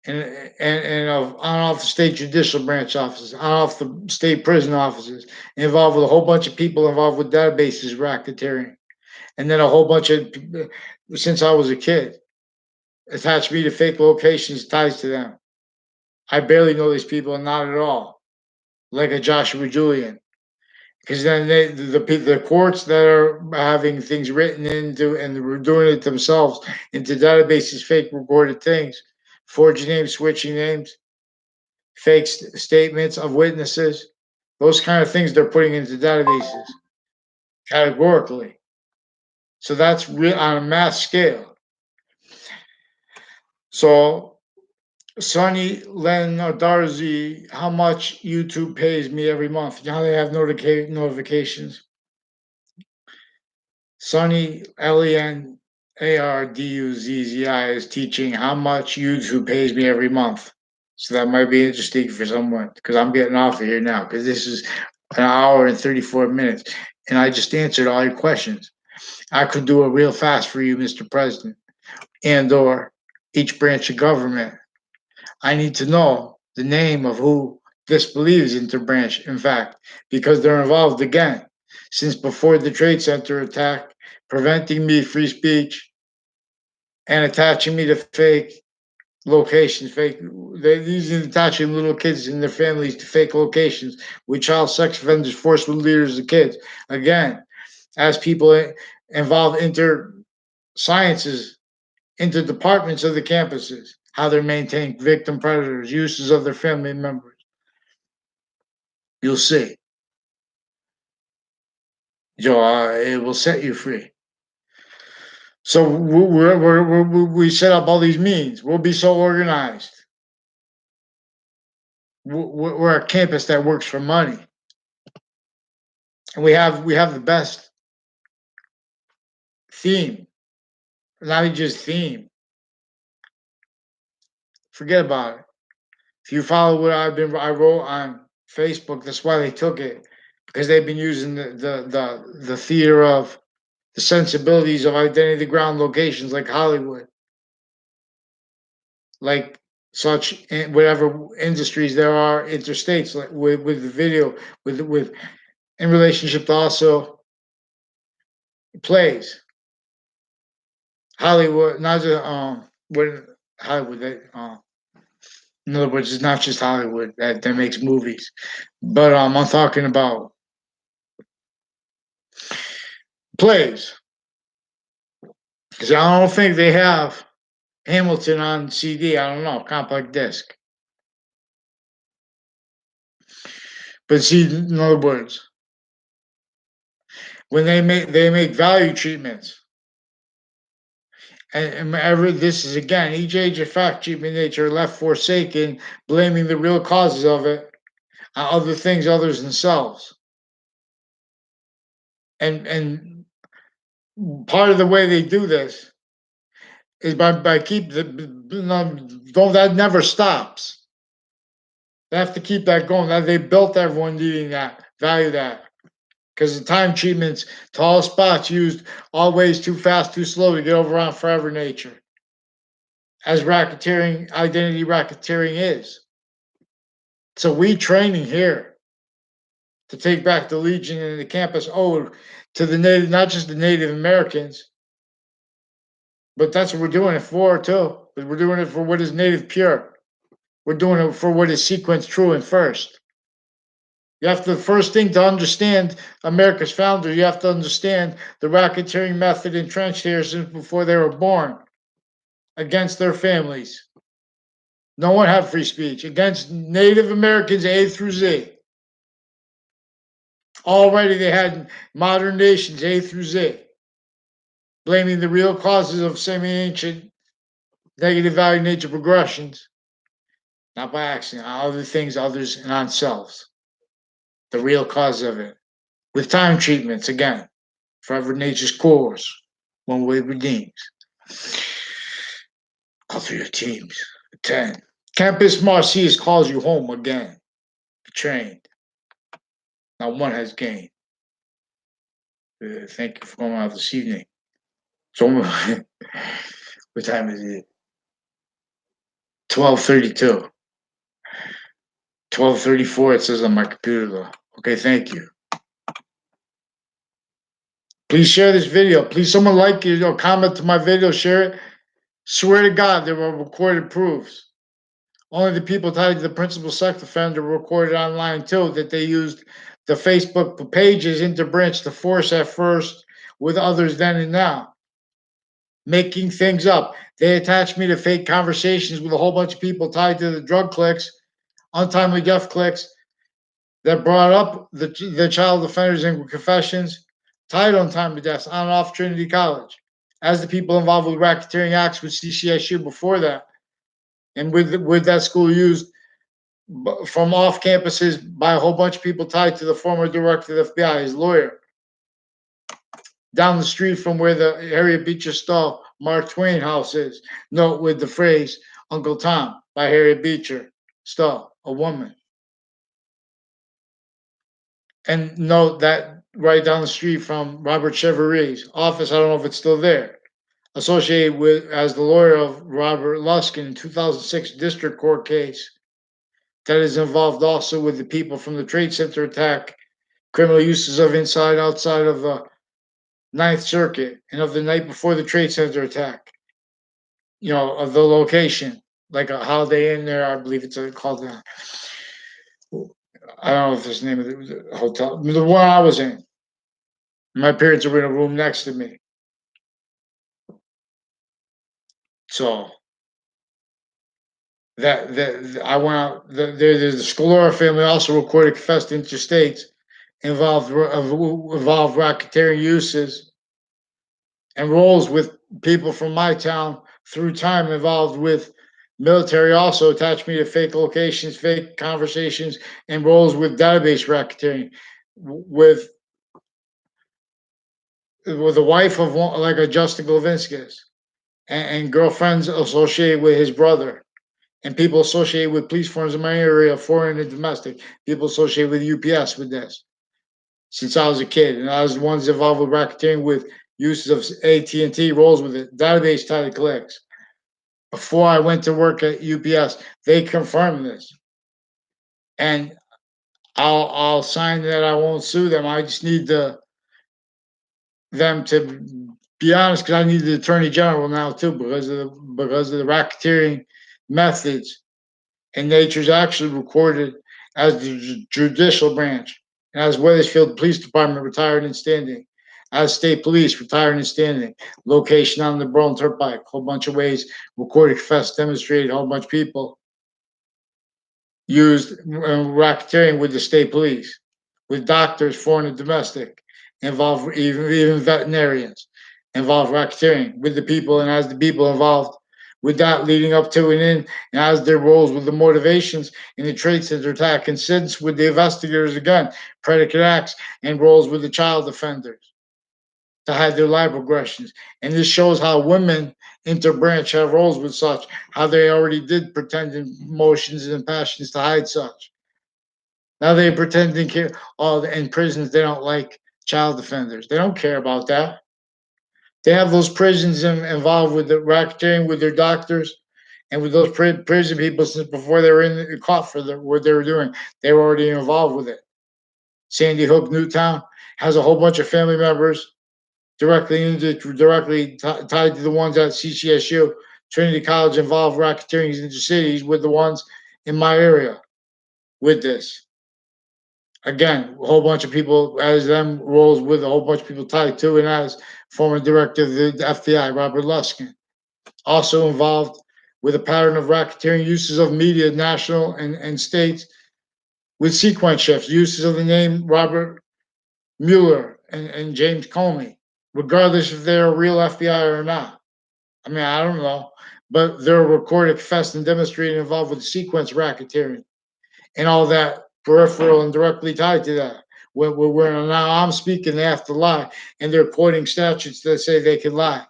and of on off the state judicial branch offices, on off the state prison offices, involved with a whole bunch of people involved with databases racketeering, and then a whole bunch of since I was a kid attached me to fake locations ties to them. I barely know these people, not at all, like a Joshua Julian. Because then the courts that are having things written into and they're doing it themselves into databases, fake recorded things, forging names, switching names, fake statements of witnesses, those kind of things they're putting into databases categorically. So that's real on a mass scale. So Sonny Lenardarzi, how much YouTube pays me every month? You know how they have notifications? Sonny Lenarduzzi is teaching how much YouTube pays me every month. So that might be interesting for someone because I'm getting off of here now because this is an hour and 34 minutes and I just answered all your questions. I could do it real fast for you, Mr. President, and or each branch of government. I need to know the name of who disbelieves interbranch, in fact, because they're involved again. Since before the Trade Center attack, preventing me free speech and attaching me to fake locations, they're using attaching little kids and their families to fake locations with child sex offenders, forceful leaders of kids. Again, as people involve inter sciences into departments of the campuses, how they're maintained victim predators, uses of their family members. You'll see. Joe, it will set you free. So we set up all these means. We'll be so organized. We're a campus that works for money, and we have the best theme, not even just theme. Forget about it. If you follow what I wrote on Facebook, that's why they took it because they've been using the theater of the sensibilities of identity ground locations like Hollywood, like such whatever industries there are interstates, like with the video, with in relationship to also plays. Hollywood, not just what Hollywood. In other words, it's not just Hollywood that makes movies, but I'm talking about plays because I don't think they have Hamilton on CD. I don't know, compact disc. But see, in other words, when they make value treatments, and this is again each age of fact treatment nature left forsaken, blaming the real causes of it on other things other than themselves. And part of the way they do this is by keep the don't that never stops. They have to keep that going. That they built everyone needing that, value that. Because the time treatments to all spots used always too fast, too slow to get over on forever nature. As racketeering, identity racketeering is. So we training here to take back the Legion and the campus owed to the native, not just the Native Americans, but that's what we're doing it for too. But we're doing it for what is native pure. We're doing it for what is sequence true and first. You have to, the first thing to understand America's founder, you have to understand the racketeering method entrenched here since before they were born against their families. No one had free speech against Native Americans A through Z. Already they had modern nations A through Z, blaming the real causes of semi-ancient negative value nature progressions, not by accident, on other things, others, and on selves. The real cause of it. With time treatments, again, forever nature's course, one way redeems. All through your teams. 10. Campus Marcius calls you home again. Betrayed. Not one has gained. Thank you for coming out this evening. So, what time is it? 12:32. 12:34. It says on my computer though. Okay, thank you. Please share this video. Please, someone like it or comment to my video. Share it. Swear to God, there were recorded proofs. Only the people tied to the principal sex offender recorded online too that they used the Facebook pages interbranch to force at first with others then and now. Making things up. They attached me to fake conversations with a whole bunch of people tied to the drug clicks, untimely death clicks that brought up the child offenders and confessions tied untimely deaths on and off Trinity College. As the people involved with racketeering acts with CCSU before that, and with that school used from off campuses by a whole bunch of people tied to the former director of the FBI, his lawyer, down the street from where the Harriet Beecher Stowe Mark Twain house is. Note with the phrase Uncle Tom by Harriet Beecher Stowe, a woman. And note that right down the street from Robert Cheverry's office, I don't know if it's still there, associated with as the lawyer of Robert Luskin in 2006 district court case that is involved also with the people from the Trade Center attack, criminal uses of inside, outside of the Ninth Circuit, and of the night before the Trade Center attack, of the location, like a Holiday Inn there, I believe it's called that. I don't know if it's the name of the hotel, the one I was in. My parents were in a room next to me. So that I went out. The Scalora family also recorded confessed interstates involved racketeering uses and roles with people from my town through time involved with military also attached me to fake locations, fake conversations, and roles with database racketeering with the wife of one, like a Justin Glavinskis and girlfriends associated with his brother and people associated with police forms in my area, foreign and domestic, people associated with UPS with this since I was a kid. And I was the ones involved with racketeering with uses of AT&T roles with it, database tied to clicks. Before I went to work at UPS, they confirmed this. And I'll sign that I won't sue them. I just need them to be honest, because I need the attorney general now too, because of the racketeering methods and nature's actually recorded as the judicial branch, and as Wethersfield Police Department retired and standing, as state police retired and standing, location on the Burlington Turnpike, whole bunch of ways, recorded, confessed, demonstrated, a whole bunch of people used racketeering with the state police, with doctors, foreign and domestic, involved even veterinarians, involved racketeering with the people, and as the people involved with that leading up to and in, and as their roles with the motivations in the Trade Center attack, and since with the investigators again, predicate acts and roles with the child offenders to hide their life progressions. And this shows how women interbranch have roles with such, how they already did pretend emotions and passions to hide such. Now they pretend to care. Oh, in prisons they don't like child offenders. They don't care about that. They have those prisons involved with the racketeering with their doctors and with those prison people since before they were caught for what they were doing. They were already involved with it. Sandy Hook, Newtown has a whole bunch of family members directly tied to the ones at CCSU. Trinity College involved racketeering into cities with the ones in my area with this. Again, a whole bunch of people as them roles with a whole bunch of people tied to, and as former director of the FBI, Robert Luskin, also involved with a pattern of racketeering uses of media, national and states, with sequence shifts, uses of the name Robert Mueller and James Comey, regardless if they're real FBI or not. I mean, I don't know, but they're recorded, confessed, and demonstrated involved with sequence racketeering and all that peripheral and directly tied to that. When now I'm speaking, they have to lie, and they're quoting statutes that say they can lie,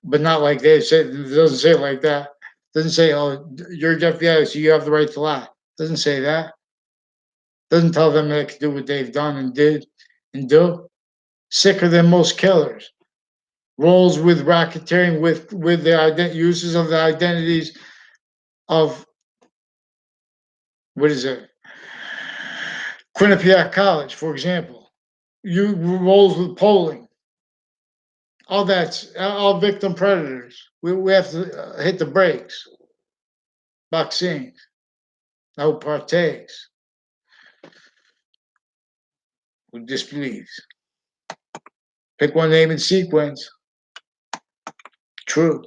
but not like they say. It doesn't say it like that. It doesn't say, "Oh, you're FBI, so you have the right to lie." It doesn't say that. It doesn't tell them they can do what they've done and did and do. Sicker than most killers. Roles with racketeering with the uses of the identities of what is it? Quinnipiac College, for example. You roles with polling. All that's all victim predators. We have to hit the brakes. Vaccines. No partakes. Who disbelieves. Pick one name in sequence. True.